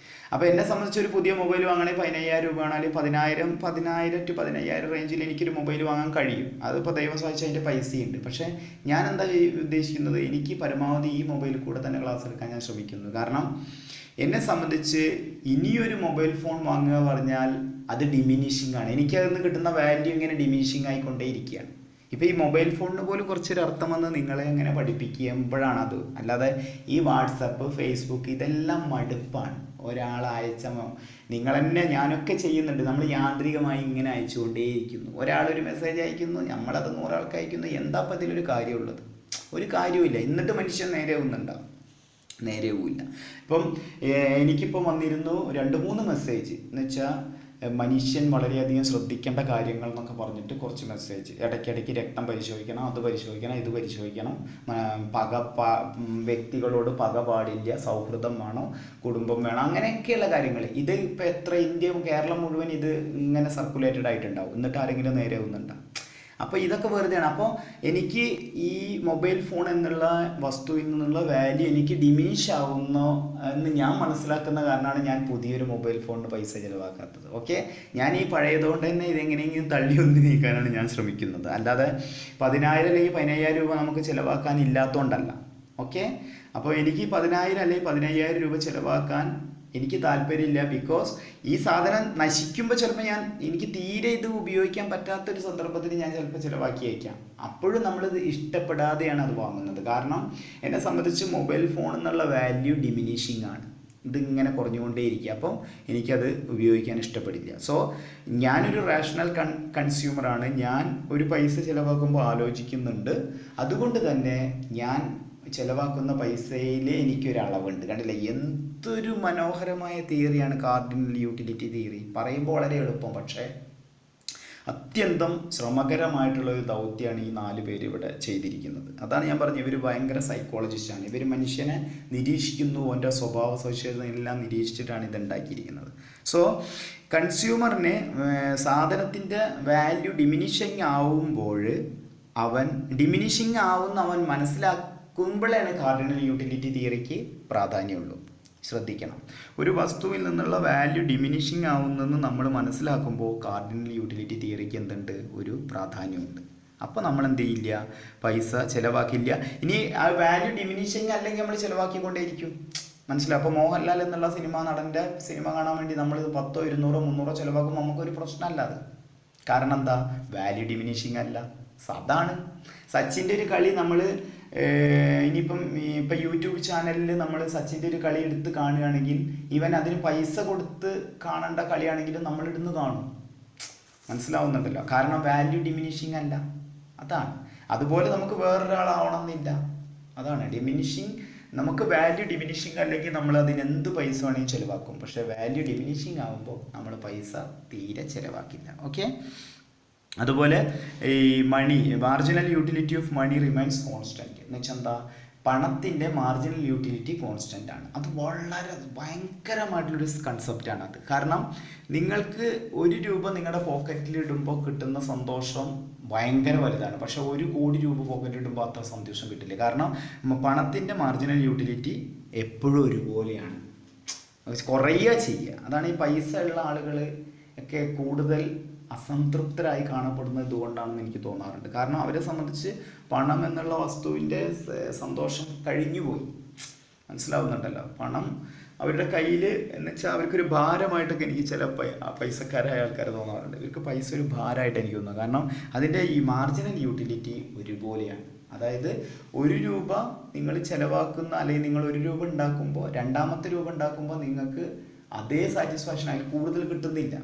[SPEAKER 1] അപ്പോൾ എന്നെ സംബന്ധിച്ച് ഒരു പുതിയ മൊബൈൽ വാങ്ങണമെങ്കിൽ 15,000 രൂപ ആണെങ്കിൽ 10,000 to 15,000 റേഞ്ചിൽ എനിക്കൊരു മൊബൈൽ വാങ്ങാൻ കഴിയും. അതിപ്പോൾ ദൈവം സഹായിച്ച് അതിൻ്റെ പൈസയുണ്ട്. പക്ഷേ ഞാൻ എന്താ ഉദ്ദേശിക്കുന്നത്, എനിക്ക് പരമാവധി ഈ മൊബൈലിൽ കൂടെ തന്നെ ക്ലാസ് എടുക്കാൻ ഞാൻ ശ്രമിക്കുന്നു. കാരണം എന്നെ സംബന്ധിച്ച് ഇനിയൊരു മൊബൈൽ ഫോൺ വാങ്ങുക പറഞ്ഞാൽ അത് ഡിമിനിഷിംഗ് ആണ്. എനിക്കതിൽ നിന്ന് കിട്ടുന്ന വാല്യൂ ഇങ്ങനെ ഡിമിനിഷിംഗ് ആയിക്കൊണ്ടേയിരിക്കുകയാണ്. ഇപ്പോൾ ഈ മൊബൈൽ ഫോണിന് പോലും കുറച്ചൊരു അർത്ഥം വന്ന് നിങ്ങളെ എങ്ങനെ പഠിപ്പിക്കുമ്പോഴാണ് അത്. അല്ലാതെ ഈ വാട്സപ്പ്, ഫേസ്ബുക്ക് ഇതെല്ലാം മടുപ്പാണ്. ഒരാൾ അയച്ച നിങ്ങൾ തന്നെ, ഞാനൊക്കെ ചെയ്യുന്നുണ്ട്, നമ്മൾ യാന്ത്രികമായി ഇങ്ങനെ അയച്ചുകൊണ്ടേയിരിക്കുന്നു. ഒരാളൊരു മെസ്സേജ് അയക്കുന്നു, നമ്മളത് 100 ആൾക്ക് അയക്കുന്നു. എന്താ അപ്പം ഇതിലൊരു കാര്യമുള്ളത്? ഒരു കാര്യവുമില്ല. എന്നിട്ട് മനുഷ്യൻ നേരെയാവുന്നുണ്ടാവും? നേരെയാവില്ല. ഇപ്പം എനിക്കിപ്പം വന്നിരുന്നു 2-3 മെസ്സേജ്, എന്ന് വെച്ചാൽ മനുഷ്യൻ വളരെയധികം ശ്രദ്ധിക്കേണ്ട കാര്യങ്ങൾ എന്നൊക്കെ പറഞ്ഞിട്ട് കുറച്ച് മെസ്സേജ്. ഇടയ്ക്കിടയ്ക്ക് രക്തം പരിശോധിക്കണം, അത് പരിശോധിക്കണം, ഇത് പരിശോധിക്കണം, വ്യക്തികളോട് പക പാടില്ല, സൗഹൃദം വേണം, കുടുംബം വേണം, അങ്ങനെയൊക്കെയുള്ള കാര്യങ്ങൾ. ഇത് ഇപ്പോൾ എത്ര ഇന്ത്യ, കേരളം മുഴുവൻ ഇത് ഇങ്ങനെ സർക്കുലേറ്റഡ് ആയിട്ടുണ്ടാവും. എന്നിട്ട് ആരെങ്കിലും നേരെയാവുന്നുണ്ടാവും? അപ്പോൾ ഇതൊക്കെ വെറുതെയാണ്. അപ്പോൾ എനിക്ക് ഈ മൊബൈൽ ഫോൺ എന്നുള്ള വസ്തുവിൽ നിന്നുള്ള വാല്യൂ എനിക്ക് ഡിമിനിഷ് ആവുന്നോ എന്ന് ഞാൻ മനസ്സിലാക്കുന്ന കാരണമാണ് ഞാൻ പുതിയൊരു മൊബൈൽ ഫോണിന് പൈസ ചിലവാക്കാത്തത്. ഓക്കെ, ഞാൻ ഈ പഴയതുകൊണ്ട് തന്നെ ഇതെങ്ങനെയെങ്കിലും തള്ളി ഒന്ന് നീക്കാനാണ് ഞാൻ ശ്രമിക്കുന്നത്. അല്ലാതെ 10,000 അല്ലെങ്കിൽ 15,000 രൂപ നമുക്ക് ചിലവാക്കാനില്ലാത്തതുകൊണ്ടല്ല. ഓക്കെ, അപ്പോൾ എനിക്ക് 10,000 അല്ലെങ്കിൽ 15,000 രൂപ ചിലവാക്കാൻ എനിക്ക് താല്പര്യമില്ല. ബിക്കോസ് ഈ സാധനം നശിക്കുമ്പോൾ ചിലപ്പോൾ എനിക്ക് തീരെ ഇത് ഉപയോഗിക്കാൻ പറ്റാത്തൊരു സന്ദർഭത്തിൽ ഞാൻ ചിലപ്പോൾ ചിലവാക്കി അയക്കാം. അപ്പോഴും നമ്മളിത് ഇഷ്ടപ്പെടാതെയാണ് അത് വാങ്ങുന്നത്. കാരണം എന്നെ സംബന്ധിച്ച് മൊബൈൽ ഫോൺ എന്നുള്ള വാല്യൂ ഡിമിനിഷിംഗ് ആണ്. ഇതിങ്ങനെ കുറഞ്ഞുകൊണ്ടേയിരിക്കുക. അപ്പം എനിക്കത് ഉപയോഗിക്കാൻ ഇഷ്ടപ്പെടില്ല. സോ ഞാനൊരു റാഷണൽ കൺസ്യൂമറാണ്. ഞാൻ ഒരു പൈസ ചിലവാക്കുമ്പോൾ ആലോചിക്കുന്നുണ്ട്. അതുകൊണ്ട് തന്നെ ഞാൻ ചിലവാക്കുന്ന പൈസയിൽ എനിക്കൊരളവുണ്ട്. കണ്ടില്ല, എന്തൊരു മനോഹരമായ തിയറിയാണ് കാർഡിനൽ യൂട്ടിലിറ്റി തിയറി. പറയുമ്പോൾ വളരെ എളുപ്പം, പക്ഷേ അത്യന്തം ശ്രമകരമായിട്ടുള്ള ഒരു ദൗത്യമാണ് ഈ 4 പേര് ഇവിടെ ചെയ്തിരിക്കുന്നത്. അതാണ് ഞാൻ പറഞ്ഞത്, ഇവർ ഭയങ്കര സൈക്കോളജിസ്റ്റാണ്. ഇവർ മനുഷ്യനെ നിരീക്ഷിക്കുന്നു, അവൻ്റെ സ്വഭാവ സവിശേഷതയെല്ലാം നിരീക്ഷിച്ചിട്ടാണ് ഇതുണ്ടാക്കിയിരിക്കുന്നത്. സോ കൺസ്യൂമറിന് സാധനത്തിൻ്റെ വാല്യൂ ഡിമിനിഷിങ് ആവുമ്പോൾ അവൻ മനസ്സിലാക്കുമ്പോഴാണ് കാർഡിനൽ യൂട്ടിലിറ്റി തിയറിക്ക് പ്രാധാന്യമുള്ളൂ. ശ്രദ്ധിക്കണം, ഒരു വസ്തുവിൽ നിന്നുള്ള വാല്യൂ ഡിമിനിഷിങ് ആവുന്നെന്ന് നമ്മൾ മനസ്സിലാക്കുമ്പോൾ കാർഡിനൽ യൂട്ടിലിറ്റി തിയറിക്ക് എന്തുണ്ട്? ഒരു പ്രാധാന്യമുണ്ട്. അപ്പോൾ നമ്മൾ എന്ത് ചെയ്യില്ല? പൈസ ചിലവാക്കില്ല. ഇനി ആ വാല്യൂ ഡിമിനിഷിങ് അല്ലെങ്കിൽ നമ്മൾ ചിലവാക്കിക്കൊണ്ടേയിരിക്കും. മനസ്സിലാവും? അപ്പോൾ മോഹൻലാൽ എന്നുള്ള സിനിമ നടൻ്റെ സിനിമ കാണാൻ വേണ്ടി നമ്മൾ 10, 200, 300 ചിലവാക്കുമ്പോൾ നമുക്കൊരു പ്രശ്നമല്ല അത്. കാരണം എന്താ? വാല്യൂ ഡിമിനിഷിങ് അല്ല, അതാണ്. സച്ചിൻ്റെ ഒരു കളി നമ്മൾ ഇനിയിപ്പം യൂട്യൂബ് ചാനലിൽ നമ്മൾ സച്ചിൻ്റെ ഒരു കളി എടുത്ത് കാണുകയാണെങ്കിൽ ഈവൻ അതിന് പൈസ കൊടുത്ത് കാണേണ്ട കളിയാണെങ്കിലും നമ്മളിടുന്ന് കാണും. മനസ്സിലാവുന്നുണ്ടല്ലോ? കാരണം വാല്യൂ ഡിമിനിഷിങ് അല്ല, അതാണ്. അതുപോലെ നമുക്ക് വേറൊരാളാവണമെന്നില്ല, അതാണ് ഡിമിനിഷിങ്. നമുക്ക് വാല്യൂ ഡിമിനിഷിങ് അല്ലെങ്കിൽ നമ്മൾ അതിന് എന്ത് പൈസ വേണമെങ്കിൽ ചിലവാക്കും. പക്ഷേ വാല്യൂ ഡിമിനിഷിങ് ആകുമ്പോൾ നമ്മൾ പൈസ തീരെ ചിലവാക്കില്ല. ഓക്കെ, അതുപോലെ ഈ marginal utility of money remains constant എന്ന് വെച്ചാൽ എന്താ? പണത്തിൻ്റെ മാർജിനൽ യൂട്ടിലിറ്റി കോൺസ്റ്റൻ്റ് ആണ്. അത് വളരെ ഭയങ്കരമായിട്ടുള്ളൊരു കൺസെപ്റ്റാണ് അത്. കാരണം നിങ്ങൾക്ക് 1 രൂപ നിങ്ങളുടെ പോക്കറ്റിൽ ഇടുമ്പോൾ കിട്ടുന്ന സന്തോഷം ഭയങ്കര വലുതാണ്. പക്ഷേ 1 കോടി രൂപ പോക്കറ്റിൽ ഇടുമ്പോൾ അത്ര സന്തോഷം കിട്ടില്ല. കാരണം പണത്തിൻ്റെ മാർജിനൽ യൂട്ടിലിറ്റി എപ്പോഴും ഒരുപോലെയാണ്, കുറയുക ചെയ്യുക. അതാണ് ഈ പൈസ ഉള്ള ആളുകൾ ഒക്കെ കൂടുതൽ അസംതൃപ്തരായി കാണപ്പെടുന്നത് ഇതുകൊണ്ടാണെന്ന് എനിക്ക് തോന്നാറുണ്ട്. കാരണം അവരെ സംബന്ധിച്ച് പണം എന്നുള്ള വസ്തുവിൻ്റെ സന്തോഷം കഴിഞ്ഞുപോയി. മനസ്സിലാവുന്നുണ്ടല്ലോ? പണം അവരുടെ കയ്യിൽ എന്ന് വെച്ചാൽ അവർക്കൊരു ഭാരമായിട്ടൊക്കെ എനിക്ക് ചില പൈസക്കാരായ ആൾക്കാർ തോന്നാറുണ്ട്. ഇവർക്ക് പൈസ ഒരു ഭാരമായിട്ട് എനിക്ക് തോന്നുന്നു. കാരണം അതിൻ്റെ ഈ മാർജിനൽ യൂട്ടിലിറ്റി ഒരുപോലെയാണ്. അതായത് 1 രൂപ നിങ്ങൾ ചിലവാക്കുന്ന, അല്ലെങ്കിൽ നിങ്ങൾ 1 രൂപ ഉണ്ടാക്കുമ്പോൾ രണ്ടാമത്തെ രൂപ ഉണ്ടാക്കുമ്പോൾ നിങ്ങൾക്ക് അതേ സാറ്റിസ്ഫാക്ഷൻ അതിൽ കൂടുതൽ കിട്ടുന്നില്ല.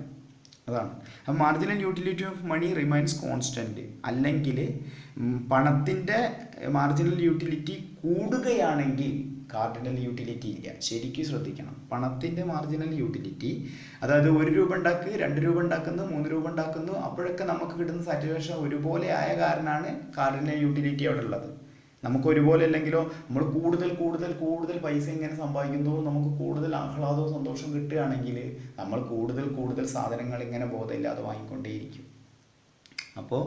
[SPEAKER 1] അതാണ്. അപ്പം marginal utility of money remains constant. അല്ലെങ്കിൽ പണത്തിൻ്റെ മാർജിനൽ യൂട്ടിലിറ്റി കൂടുകയാണെങ്കിൽ കാർഡിനൽ യൂട്ടിലിറ്റി ഇല്ല. ശരിക്കും ശ്രദ്ധിക്കണം. പണത്തിൻ്റെ മാർജിനൽ യൂട്ടിലിറ്റി, അതായത് 1 രൂപ ഉണ്ടാക്കുക, 2 രൂപ ഉണ്ടാക്കുന്നു, 3 രൂപ ഉണ്ടാക്കുന്നു, അപ്പോഴൊക്കെ നമുക്ക് കിട്ടുന്ന സാറ്റിസ്ഫാക്ഷൻ ഒരുപോലെ ആയ കാരണമാണ് കാർഡിനൽ യൂട്ടിലിറ്റി അവിടെ ഉള്ളത്. നമുക്ക് ഒരുപോലെ അല്ലെങ്കിലോ നമ്മൾ കൂടുതൽ പൈസ ഇങ്ങനെ സമ്പാദിക്കുമ്പോൾ നമുക്ക് കൂടുതൽ ആഹ്ലാദവും സന്തോഷം കിട്ടുകയാണെങ്കിൽ നമ്മൾ കൂടുതൽ സാധനങ്ങൾ ഇങ്ങനെ ബോധമില്ലാതെ വാങ്ങിക്കൊണ്ടേയിരിക്കും. അപ്പോൾ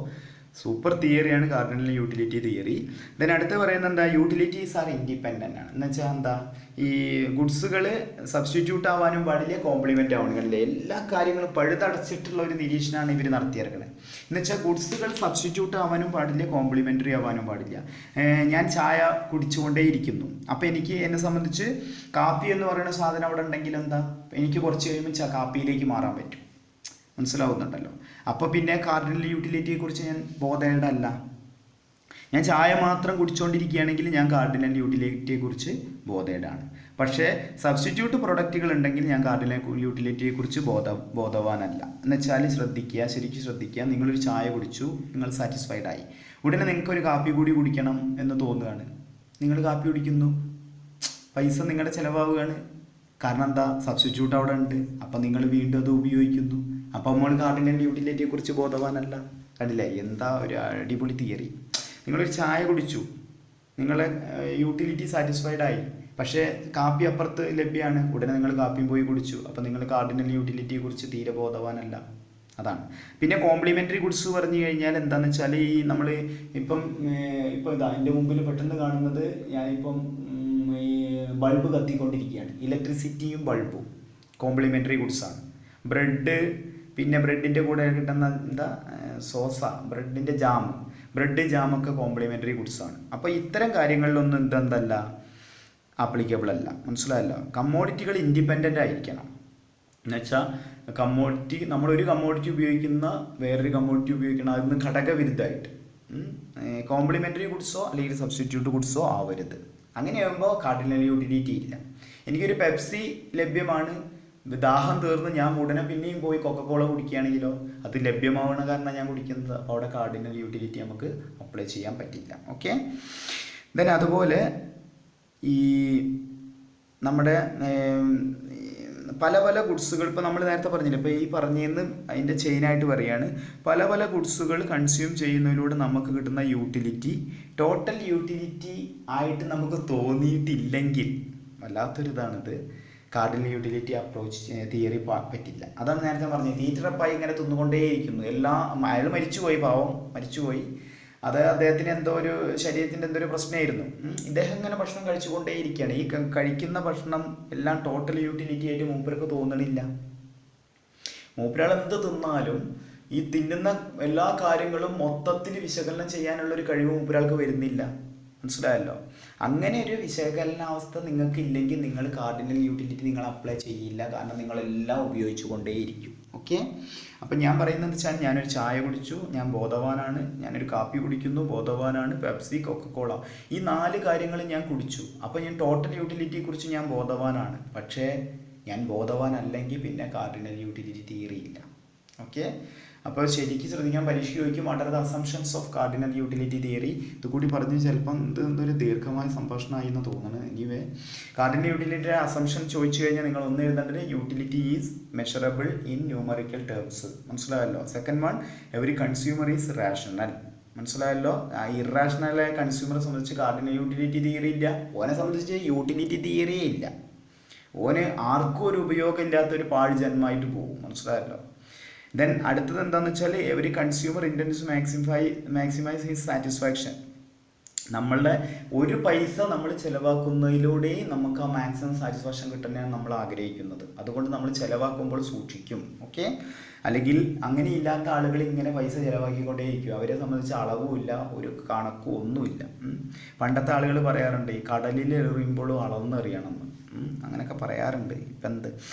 [SPEAKER 1] സൂപ്പർ തിയറിയാണ് കാർഡിനൽ യൂട്ടിലിറ്റി തിയറി. ദെൻ അടുത്ത് പറയുന്നത് എന്താ, യൂട്ടിലിറ്റീസ് ആർ ഇൻഡിപെൻഡൻ്റ് ആണ്. എന്ന് വെച്ചാൽ എന്താ, ഈ ഗുഡ്സുകൾ സബ്സ്റ്റിറ്റ്യൂട്ട് ആവാനും പാടില്ല, കോംപ്ലിമെൻ്റ് ആവണമെന്നില്ല. എല്ലാ കാര്യങ്ങളും പഴുതടച്ചിട്ടുള്ള ഒരു നിരീക്ഷണമാണ് ഇവർ നടത്തിയെടുക്കുന്നത്. എന്ന് വെച്ചാൽ ഗുഡ്സുകൾ സബ്സ്റ്റിറ്റ്യൂട്ട് ആവാനും പാടില്ല, കോംപ്ലിമെൻ്ററി ആവാനും പാടില്ല. ഞാൻ ചായ കുടിച്ചുകൊണ്ടേ ഇരിക്കുന്നു, അപ്പോൾ എനിക്ക് എന്നെ സംബന്ധിച്ച് കാപ്പി എന്ന് പറയുന്ന സാധനം അവിടെ ഉണ്ടെങ്കിൽ എന്താ, എനിക്ക് കുറച്ച് കഴിയുമ്പോൾ കാപ്പിയിലേക്ക് മാറാൻ പറ്റും. മനസ്സിലാവുന്നുണ്ടല്ലോ. അപ്പോൾ പിന്നെ കാർഡിനൽ യൂട്ടിലിറ്റിയെക്കുറിച്ച് ഞാൻ ബോധേഡ് അല്ല. ഞാൻ ചായ മാത്രം കുടിച്ചുകൊണ്ടിരിക്കുകയാണെങ്കിൽ ഞാൻ കാർഡിനൽ യൂട്ടിലിറ്റിയെക്കുറിച്ച് ബോധേഡാണ്. പക്ഷേ സബ്സ്റ്റിറ്റ്യൂട്ട് പ്രൊഡക്റ്റുകൾ ഉണ്ടെങ്കിൽ ഞാൻ കാർഡിനൽ യൂട്ടിലിറ്റിയെക്കുറിച്ച് ബോധവാനല്ല. എന്നുവെച്ചാൽ ശ്രദ്ധിക്കുക, ശരിക്കും ശ്രദ്ധിക്കുക. നിങ്ങളൊരു ചായ കുടിച്ചു, നിങ്ങൾ സാറ്റിസ്ഫൈഡ് ആയി, ഉടനെ നിങ്ങൾക്കൊരു കാപ്പി കൂടി കുടിക്കണം എന്ന് തോന്നുകയാണ്. നിങ്ങൾ കാപ്പി കുടിക്കുന്നു, പൈസ നിങ്ങളുടെ ചിലവാവുകയാണ്. കാരണം എന്താ, സബ്സ്റ്റിറ്റ്യൂട്ട് അവിടെ ഉണ്ട്. അപ്പം നിങ്ങൾ വീണ്ടും അത് ഉപയോഗിക്കുന്നു. അപ്പം നമ്മൾ കാർഡിനൽ യൂട്ടിലിറ്റിയെക്കുറിച്ച് ബോധവാനല്ല. കണ്ടില്ലേ, എന്താ ഒരു അടിപൊളി തിയറി. നിങ്ങളൊരു ചായ കുടിച്ചു, നിങ്ങളെ യൂട്ടിലിറ്റി സാറ്റിസ്ഫൈഡ് ആയി, പക്ഷേ കാപ്പി അപ്പുറത്ത് ലഭ്യമാണ്, ഉടനെ നിങ്ങൾ കാപ്പിയും പോയി കുടിച്ചു. അപ്പം നിങ്ങൾ കാർഡിനൽ യൂട്ടിലിറ്റിയെക്കുറിച്ച് തീരെ ബോധവാനല്ല. അതാണ്. പിന്നെ കോംപ്ലിമെൻ്ററി ഗുഡ്സ് പറഞ്ഞു കഴിഞ്ഞാൽ എന്താണെന്ന് വെച്ചാൽ, ഈ നമ്മൾ ഇപ്പം ഇതാ എൻ്റെ മുമ്പിൽ പെട്ടെന്ന് കാണുന്നത്, ഞാനിപ്പം ഈ ബൾബ് കത്തിക്കൊണ്ടിരിക്കുകയാണ്. ഇലക്ട്രിസിറ്റിയും ബൾബും കോംപ്ലിമെൻ്ററി ഗുഡ്സാണ്. ബ്രെഡ്, പിന്നെ ബ്രെഡിൻ്റെ കൂടെ കിട്ടുന്ന എന്താ സോസ, ബ്രെഡിൻ്റെ ബ്രെഡ് ജാമൊക്കെ കോംപ്ലിമെൻ്ററി ഗുഡ്സാണ്. അപ്പോൾ ഇത്തരം കാര്യങ്ങളിലൊന്നും എന്തല്ല ആപ്ലിക്കബിൾ അല്ല. മനസ്സിലായല്ലോ. കമ്മോഡിറ്റികൾ ഇൻഡിപെൻഡൻ്റ് ആയിരിക്കണം. എന്നുവെച്ചാൽ കമ്മോഡിറ്റി, നമ്മളൊരു കമ്മോഡിറ്റി ഉപയോഗിക്കുന്ന വേറൊരു കമ്മോഡിറ്റി ഉപയോഗിക്കണം, അതിന് ഘടകവിരുദ്ധമായിട്ട്. കോംപ്ലിമെൻ്ററി ഗുഡ്സോ അല്ലെങ്കിൽ സബ്സ്റ്റിറ്റ്യൂട്ട് ഗുഡ്സോ ആവരുത്. അങ്ങനെയാകുമ്പോൾ കാർഡിനൽ യൂട്ടിലിറ്റി ഇല്ല. എനിക്കൊരു പെപ്സി ലഭ്യമാണ്, ദാഹം തീർന്ന് ഞാൻ ഉടനെ പിന്നെയും പോയി കൊക്കക്കോള കുടിക്കുകയാണെങ്കിലോ, അത് ലഭ്യമാവണ കാരണം ഞാൻ കുടിക്കുന്നത്. അപ്പോൾ അവിടെ കാർഡിനൽ യൂട്ടിലിറ്റി നമുക്ക് അപ്ലൈ ചെയ്യാൻ പറ്റില്ല. ഓക്കെ. ദെൻ അതുപോലെ ഈ നമ്മുടെ പല ഗുഡ്സുകൾ, ഇപ്പോൾ നമ്മൾ നേരത്തെ പറഞ്ഞില്ല, ഇപ്പോൾ ഈ പറഞ്ഞതെന്ന് അതിൻ്റെ ചെയിനായിട്ട് പറയുകയാണ്. പല ഗുഡ്സുകൾ കൺസ്യൂം ചെയ്യുന്നതിലൂടെ നമുക്ക് കിട്ടുന്ന യൂട്ടിലിറ്റി ടോട്ടൽ യൂട്ടിലിറ്റി ആയിട്ട് നമുക്ക് തോന്നിയിട്ടില്ലെങ്കിൽ വല്ലാത്തൊരിതാണിത്. കാർഡിനൽ യൂട്ടിലിറ്റി അപ്രോച്ച് തിയറി പറ്റില്ല. അതാണ് നേരത്തെ പറഞ്ഞത്. തീറ്ററപ്പായി ഇങ്ങനെ തിന്നുകൊണ്ടേയിരിക്കുന്നു. അയാൾ മരിച്ചുപോയി, പാവം മരിച്ചുപോയി. അത് അദ്ദേഹത്തിന് എന്തോ ഒരു ശരീരത്തിൻ്റെ എന്തോ ഒരു പ്രശ്നമായിരുന്നു. ഇദ്ദേഹം ഇങ്ങനെ ഭക്ഷണം കഴിച്ചുകൊണ്ടേയിരിക്കുകയാണ്. ഈ കഴിക്കുന്ന ഭക്ഷണം എല്ലാം ടോട്ടൽ യൂട്ടിലിറ്റി ആയിട്ട് മൂപ്പർക്ക് തോന്നണില്ല. മൂപ്പരാൾ എന്ത് തിന്നാലും ഈ തിന്നുന്ന എല്ലാ കാര്യങ്ങളും മൊത്തത്തിൽ വിശകലനം ചെയ്യാനുള്ളൊരു കഴിവ് മൂപ്പരാൾക്ക് വരുന്നില്ല. മനസ്സിലായല്ലോ. അങ്ങനെ ഒരു വിശകലനാവസ്ഥ നിങ്ങൾക്ക് ഇല്ലെങ്കിൽ നിങ്ങൾ കാർഡിനൽ യൂട്ടിലിറ്റി നിങ്ങൾ അപ്ലൈ ചെയ്യില്ല. കാരണം നിങ്ങളെല്ലാം ഉപയോഗിച്ചു കൊണ്ടേയിരിക്കും. ഓക്കെ. അപ്പം ഞാൻ പറയുന്നത് വെച്ചാൽ, ഞാനൊരു ചായ കുടിച്ചു, ഞാൻ ബോധവാനാണ്. ഞാനൊരു കാപ്പി കുടിക്കുന്നു, ബോധവാനാണ്. പെപ്സി, കൊക്കക്കോള, ഈ 4 കാര്യങ്ങൾ ഞാൻ കുടിച്ചു. അപ്പോൾ ഞാൻ ടോട്ടൽ യൂട്ടിലിറ്റിയെക്കുറിച്ച് ഞാൻ ബോധവാനാണ്. പക്ഷേ ഞാൻ ബോധവാനല്ലെങ്കിൽ പിന്നെ കാർഡിനൽ യൂട്ടിലിറ്റി തിയറി ഇല്ല. ഓക്കെ. അപ്പോൾ ശരിക്കും ശ്രദ്ധിക്കാൻ, പരീക്ഷ ചോദിക്കും what are the assumptions of cardinal utility theory. ഇതുകൂടി പറഞ്ഞ് ചിലപ്പം എന്തൊരു ദീർഘമായ സംഭാഷണമായി എന്ന് തോന്നുന്നത്. എനിവേ, കാർഡിനൽ യൂട്ടിലിറ്റിയുടെ അസംഷൻ ചോദിച്ചു കഴിഞ്ഞാൽ നിങ്ങൾ ഒന്ന് എഴുതേണ്ടത് utility is measurable in numerical terms. മനസ്സിലായല്ലോ. Second one, every consumer is rational. മനസ്സിലായല്ലോ. ഇറാഷണലായ കൺസ്യൂമറെ സംബന്ധിച്ച് കാർഡിനൽ യൂട്ടിലിറ്റി തിയറി ഇല്ല. ഓനെ സംബന്ധിച്ച് യൂട്ടിലിറ്റി തിയറിയേ ഇല്ല. ഓന് ആർക്കും ഒരു ഉപയോഗമില്ലാത്തൊരു പാഴ് ജന്മമായിട്ട് പോകും. മനസ്സിലായല്ലോ. ദെൻ അടുത്തത് എന്താണെന്ന് വെച്ചാൽ, every consumer intends maximise his satisfaction. നമ്മളുടെ ഒരു പൈസ നമ്മൾ ചിലവാക്കുന്നതിലൂടെയും നമുക്ക് ആ മാക്സിമം സാറ്റിസ്ഫാക്ഷൻ കിട്ടുന്നതാണ് നമ്മൾ ആഗ്രഹിക്കുന്നത്. അതുകൊണ്ട് നമ്മൾ ചിലവാക്കുമ്പോൾ സൂക്ഷിക്കും. ഓക്കെ. അല്ലെങ്കിൽ അങ്ങനെ ഇല്ലാത്ത ആളുകൾ ഇങ്ങനെ പൈസ ചിലവാക്കിക്കൊണ്ടേയിരിക്കും. അവരെ സംബന്ധിച്ച് അളവുമില്ല, ഒരു കണക്കും ഒന്നുമില്ല. പണ്ടത്തെ ആളുകൾ പറയാറുണ്ട്, ഈ കടലിൽ എറിയുമ്പോഴും അളന്നെറിയണമെന്ന്. അങ്ങനെയൊക്കെ പറയാറുണ്ട്. ഇപ്പം എന്ത്.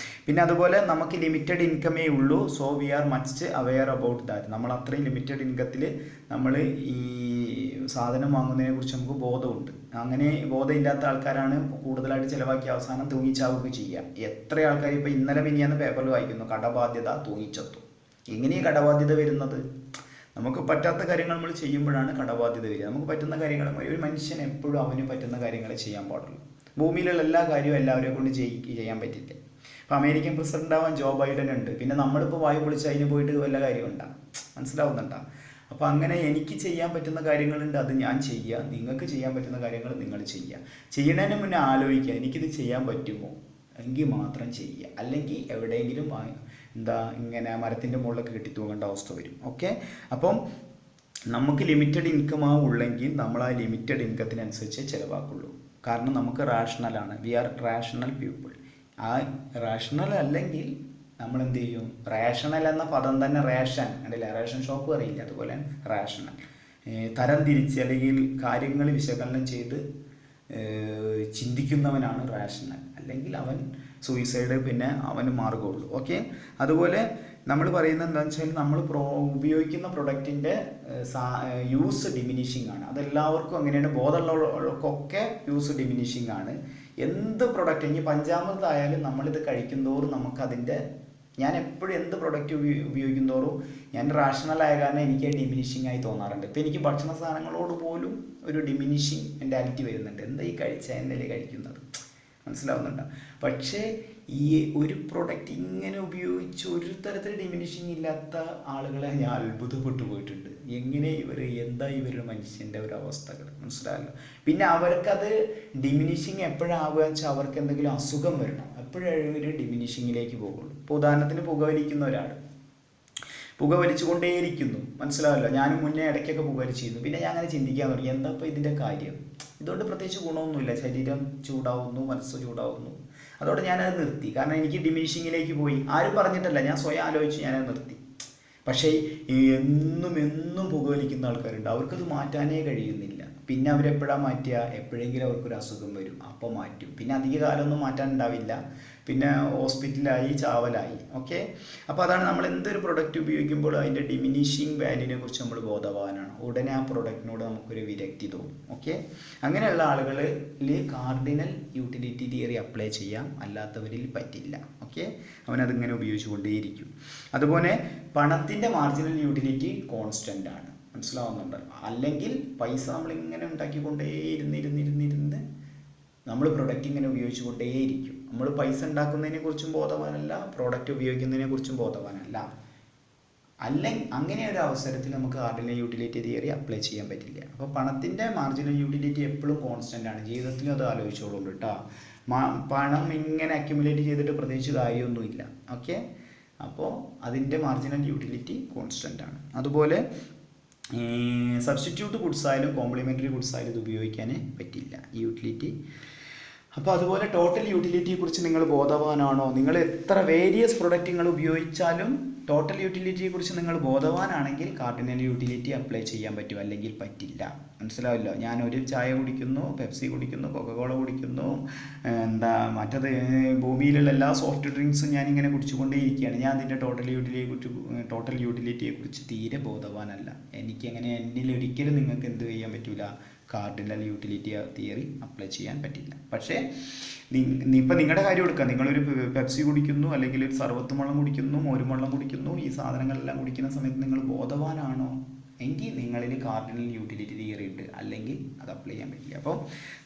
[SPEAKER 1] പിന്നെ അതുപോലെ നമുക്ക് ലിമിറ്റഡ് ഇൻകമേ ഉള്ളൂ. So we are much aware about that. നമ്മൾ അത്രയും ലിമിറ്റഡ് ഇൻകത്തിൽ നമ്മൾ ഈ സാധനം വാങ്ങുന്നതിനെ കുറിച്ച് നമുക്ക് ബോധമുണ്ട്. അങ്ങനെ ബോധമില്ലാത്ത ആൾക്കാരാണ് കൂടുതലായിട്ട് ചിലവാക്കി അവസാനം തൂങ്ങിച്ചാവുകയൊക്കെ ചെയ്യുക. എത്ര ആൾക്കാർ ഇപ്പോൾ ഇന്നലെ മിനിയാന്ന് പേപ്പറിൽ വായിക്കുന്നു, കടബാധ്യത തൂങ്ങിച്ചത്തു. എങ്ങനെയാണ് കടബാധ്യത വരുന്നത്? നമുക്ക് പറ്റാത്ത കാര്യങ്ങൾ നമ്മൾ ചെയ്യുമ്പോഴാണ് കടബാധ്യത വരിക. നമുക്ക് പറ്റുന്ന കാര്യങ്ങൾ, ഒരു മനുഷ്യൻ എപ്പോഴും അവന് പറ്റുന്ന കാര്യങ്ങൾ ചെയ്യാൻ പാടുള്ളൂ. ഭൂമിയിലുള്ള എല്ലാ കാര്യവും എല്ലാവരെയും കൊണ്ട് ചെയ്യാൻ പറ്റില്ല. ഇപ്പോൾ അമേരിക്കൻ പ്രസിഡന്റ് ആവാൻ ജോ ബൈഡൻ ഉണ്ട്. പിന്നെ നമ്മളിപ്പോൾ വായു പൊളിച്ച് അതിന് പോയിട്ട് വല്ല കാര്യമുണ്ടാ? മനസ്സിലാവുന്നുണ്ടാ? അപ്പോൾ അങ്ങനെ എനിക്ക് ചെയ്യാൻ പറ്റുന്ന കാര്യങ്ങളുണ്ട്, അത് ഞാൻ ചെയ്യുക. നിങ്ങൾക്ക് ചെയ്യാൻ പറ്റുന്ന കാര്യങ്ങൾ നിങ്ങൾ ചെയ്യുക. ചെയ്യണതിന് മുന്നേ ആലോചിക്കുക, എനിക്കിത് ചെയ്യാൻ പറ്റുമോ, എങ്കിൽ മാത്രം ചെയ്യുക. അല്ലെങ്കിൽ എവിടെയെങ്കിലും ഇങ്ങനെ മരത്തിൻ്റെ മുകളിലൊക്കെ കെട്ടി തൂങ്ങേണ്ട അവസ്ഥ വരും. ഓക്കെ. അപ്പം നമുക്ക് ലിമിറ്റഡ് ഇൻകം ഉള്ളെങ്കിൽ നമ്മൾ ആ ലിമിറ്റഡ് ഇൻകത്തിനനുസരിച്ച് ചിലവാക്കുള്ളൂ. കാരണം നമുക്ക് റാഷണലാണ്, വി ആർ റാഷണൽ പീപ്പിൾ. ആ റാഷണൽ അല്ലെങ്കിൽ നമ്മൾ എന്ത് ചെയ്യും? റേഷണൽ എന്ന പദം തന്നെ റേഷൻ കണ്ടില്ല, റേഷൻ ഷോപ്പ് അറിയില്ല, അതുപോലെ റാഷണൽ തരം തിരിച്ച് അല്ലെങ്കിൽ കാര്യങ്ങൾ വിശകലനം ചെയ്ത് ചിന്തിക്കുന്നവനാണ് റാഷണൽ. അല്ലെങ്കിൽ അവൻ സൂയിസൈഡ് പിന്നെ അവന് മാർഗമുള്ളൂ. ഓക്കെ, അതുപോലെ നമ്മൾ പറയുന്നത് എന്താണെന്ന് വെച്ചാൽ നമ്മൾ ഉപയോഗിക്കുന്ന പ്രൊഡക്റ്റിൻ്റെ യൂസ് ഡിമിനിഷിങ് ആണ്. അതെല്ലാവർക്കും അങ്ങനെയാണ്, ബോധമുള്ളവർക്കൊക്കെ യൂസ് ഡിമിനിഷിങ് ആണ്. എന്ത് പ്രൊഡക്റ്റ്, ഇനി പഞ്ചാമൃതമായാലും നമ്മളിത് കഴിക്കുന്തോറും നമുക്കതിൻ്റെ, ഞാൻ എപ്പോഴും എന്ത് പ്രൊഡക്റ്റ് ഉപയോഗിക്കും തോറും ഞാൻ റാഷണൽ ആയ കാരണം എനിക്ക് ഡിമിനിഷിങ് ആയി തോന്നാറുണ്ട്. ഇപ്പം എനിക്ക് ഭക്ഷണ സാധനങ്ങളോട് പോലും ഒരു ഡിമിനിഷിങ് മെൻറ്റാലിറ്റി വരുന്നുണ്ട്. എന്താ ഈ കഴിച്ച എന്നല്ലേ കഴിക്കുന്നത്, മനസ്സിലാവുന്നുണ്ടോ? പക്ഷേ ഈ ഒരു പ്രൊഡക്റ്റ് ഇങ്ങനെ ഉപയോഗിച്ച് ഒരു തരത്തിൽ ഡിമിനിഷിങ് ഇല്ലാത്ത ആളുകളെ ഞാൻ അത്ഭുതപ്പെട്ടു പോയിട്ടുണ്ട്. എങ്ങനെ എന്താ ഇവരുടെ മനുഷ്യൻ്റെ ഒരു അവസ്ഥകൾ, മനസ്സിലായല്ലോ. പിന്നെ അവർക്കത് ഡിമിനിഷിങ് എപ്പോഴാവുക വെച്ചാൽ അവർക്ക് എന്തെങ്കിലും അസുഖം വരണം, അപ്പോഴേ ഒരു ഡിമിനിഷിങ്ങിലേക്ക് പോകുള്ളൂ. ഇപ്പോൾ ഉദാഹരണത്തിന് പുകവലിക്കുന്ന ഒരാൾ പുകവലിച്ചുകൊണ്ടേയിരിക്കുന്നു, മനസ്സിലാവല്ലോ. ഞാനും മുന്നേ ഇടയ്ക്കൊക്കെ പുകവലിച്ചിരുന്നു. പിന്നെ ഞാൻ അങ്ങനെ ചിന്തിക്കാൻ തുടങ്ങി, എന്താ ഇപ്പോൾ ഇതിൻ്റെ കാര്യം? ഇതുകൊണ്ട് പ്രത്യേകിച്ച് ഗുണമൊന്നുമില്ല, ശരീരം ചൂടാവുന്നു, മനസ്സ് ചൂടാവുന്നു. അതോടെ ഞാനത് നിർത്തി. കാരണം എനിക്ക് ഡിമിനിഷിങ്ങിലേക്ക് പോയി. ആരും പറഞ്ഞിട്ടല്ല, ഞാൻ സ്വയം ആലോചിച്ച് ഞാനത് നിർത്തി. പക്ഷേ എന്നും പുകവലിക്കുന്ന ആൾക്കാരുണ്ട്, അവർക്കത് മാറ്റാനേ കഴിയുന്നില്ല. പിന്നെ അവരെപ്പോഴാണ് മാറ്റുക? എപ്പോഴെങ്കിലും അവർക്കൊരു അസുഖം വരും, അപ്പോൾ മാറ്റും. പിന്നെ അധിക കാലമൊന്നും മാറ്റാൻ ഉണ്ടാവില്ല, പിന്നെ ഹോസ്പിറ്റലായി, ചാവലായി. ഓക്കെ, അപ്പോൾ അതാണ് നമ്മൾ എന്തൊരു പ്രൊഡക്റ്റ് ഉപയോഗിക്കുമ്പോൾ അതിൻ്റെ ഡിമിനിഷിങ് വാല്യൂവിനെ കുറിച്ച് നമ്മൾ ബോധവാനാണ്. ഉടനെ ആ പ്രൊഡക്റ്റിനോട് നമുക്കൊരു വിരക്തി തോന്നും. ഓക്കെ, അങ്ങനെയുള്ള ആളുകളിൽ കാർഡിനൽ യൂട്ടിലിറ്റി തിയറി അപ്ലൈ ചെയ്യാം, അല്ലാത്തവരിൽ പറ്റില്ല. ഓക്കെ, അവനതിങ്ങനെ ഉപയോഗിച്ചു കൊണ്ടേയിരിക്കും. അതുപോലെ പണത്തിൻ്റെ മാർജിനൽ യൂട്ടിലിറ്റി കോൺസ്റ്റൻ്റ് ആണ്, മനസ്സിലാവുന്നുണ്ട്. അല്ലെങ്കിൽ പൈസ നമ്മളിങ്ങനെ ഉണ്ടാക്കിക്കൊണ്ടേയിരുന്നിരുന്നിരുന്നിരുന്ന് നമ്മൾ പ്രൊഡക്റ്റ് ഇങ്ങനെ ഉപയോഗിച്ചു കൊണ്ടേയിരിക്കും. നമ്മൾ പൈസ ഉണ്ടാക്കുന്നതിനെ കുറിച്ചും ബോധവാനല്ല, പ്രോഡക്റ്റ് ഉപയോഗിക്കുന്നതിനെ കുറിച്ചും ബോധവാനല്ല. അങ്ങനെ ഒരു അവസരത്തിൽ നമുക്ക് കാർഡിനൽ യൂട്ടിലിറ്റി തിയറി അപ്ലൈ ചെയ്യാൻ പറ്റില്ല. അപ്പോൾ പണത്തിൻ്റെ മാർജിനൽ യൂട്ടിലിറ്റി എപ്പോഴും കോൺസ്റ്റൻ്റ് ആണ്. ജീവിതത്തിലും അത് ആലോചിച്ചോളൂ കേട്ടോ. പണം ഇങ്ങനെ അക്യുമുലേറ്റ് ചെയ്തിട്ട് പ്രത്യേകിച്ച് കാര്യമൊന്നുമില്ല. ഓക്കെ, അപ്പോൾ അതിൻ്റെ മാർജിനൽ യൂട്ടിലിറ്റി കോൺസ്റ്റൻ്റ് ആണ്. അതുപോലെ സബ്സ്റ്റിറ്റ്യൂട്ട് ഗുഡ്സ് ആയാലും കോംപ്ലിമെൻ്ററി ഗുഡ്സ് ആയാലും ഇത് ഉപയോഗിക്കാനേ പറ്റില്ല, ഈ യൂട്ടിലിറ്റി. അപ്പോൾ അതുപോലെ ടോട്ടൽ യൂട്ടിലിറ്റിയെ കുറിച്ച് നിങ്ങൾ ബോധവാനാണോ? നിങ്ങൾ എത്ര വേരിയസ് പ്രൊഡക്റ്റ് നിങ്ങൾ ഉപയോഗിച്ചാലും ടോട്ടൽ യൂട്ടിലിറ്റിയെ കുറിച്ച് നിങ്ങൾ ബോധവാനാണെങ്കിൽ കാർഡിനൽ യൂട്ടിലിറ്റി അപ്ലൈ ചെയ്യാൻ പറ്റും, അല്ലെങ്കിൽ പറ്റില്ല. മനസ്സിലാവല്ലോ. ഞാൻ ഒരു ചായ കുടിക്കുന്നു, പെപ്സി കുടിക്കുന്നു, കൊക്കക്കോള കുടിക്കുന്നു, മറ്റത് ഭൂമിയിലുള്ള എല്ലാ സോഫ്റ്റ് ഡ്രിങ്ക്സും ഞാനിങ്ങനെ കുടിച്ചുകൊണ്ടേയിരിക്കുകയാണ്. ഞാൻ അതിൻ്റെ ടോട്ടൽ യൂട്ടിലിറ്റിയെ കുറിച്ച് തീരെ ബോധവാനല്ല. എനിക്കങ്ങനെ എന്നിൽ ഒരിക്കലും നിങ്ങൾക്ക് എന്ത് ചെയ്യാൻ പറ്റില്ല, കാർഡിനൽ യൂട്ടിലിറ്റി തിയറി അപ്ലൈ ചെയ്യാൻ പറ്റില്ല. പക്ഷേ ഇപ്പം നിങ്ങളുടെ കാര്യം എടുക്കുക, നിങ്ങളൊരു പെപ്സി കുടിക്കുന്നു, അല്ലെങ്കിൽ ഒരു സർവത്ത് വെള്ളം കുടിക്കുന്നു, മോരും വെള്ളം കുടിക്കുന്നു, ഈ സാധനങ്ങളെല്ലാം കുടിക്കുന്ന സമയത്ത് നിങ്ങൾ ബോധവാനാണോ എങ്കിൽ നിങ്ങളിൽ കാർഡിനൽ യൂട്ടിലിറ്റി തിയറി ഉണ്ട്, അല്ലെങ്കിൽ അത് അപ്ലൈ ചെയ്യാൻ പറ്റില്ല. അപ്പോൾ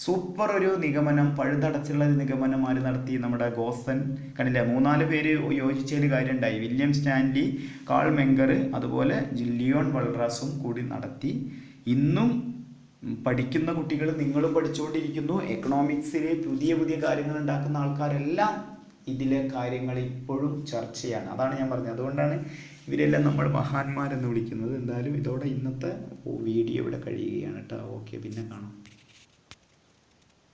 [SPEAKER 1] സൂപ്പർ ഒരു നിഗമനം, പഴുതടച്ചുള്ള ഒരു നിഗമനം ആര് നടത്തി? നമ്മുടെ ഗോസൻ കണ്ടില്ല. 3-4 പേര് യോജിച്ചതിൽ കാര്യമുണ്ടായി. വില്യം സ്റ്റാൻലി, കാൾ മെങ്കർ, അതുപോലെ ലിയോൺ വൾറാസും കൂടി നടത്തി. ഇന്നും പഠിക്കുന്ന കുട്ടികൾ, നിങ്ങളും പഠിച്ചുകൊണ്ടിരിക്കുന്നു. എക്കണോമിക്സിൽ പുതിയ കാര്യങ്ങൾ ഉണ്ടാക്കുന്ന ആൾക്കാരെല്ലാം ഇതിലെ കാര്യങ്ങൾ ഇപ്പോഴും ചർച്ചയാണ്. അതാണ് ഞാൻ പറഞ്ഞത്. അതുകൊണ്ടാണ് ഇവരെല്ലാം നമ്മൾ മഹാന്മാരെന്ന് വിളിക്കുന്നത്. എന്തായാലും ഇതോടെ ഇന്നത്തെ വീഡിയോ ഇവിടെ കഴിയുകയാണ് കേട്ടോ. ഓക്കെ, പിന്നെ കാണാം.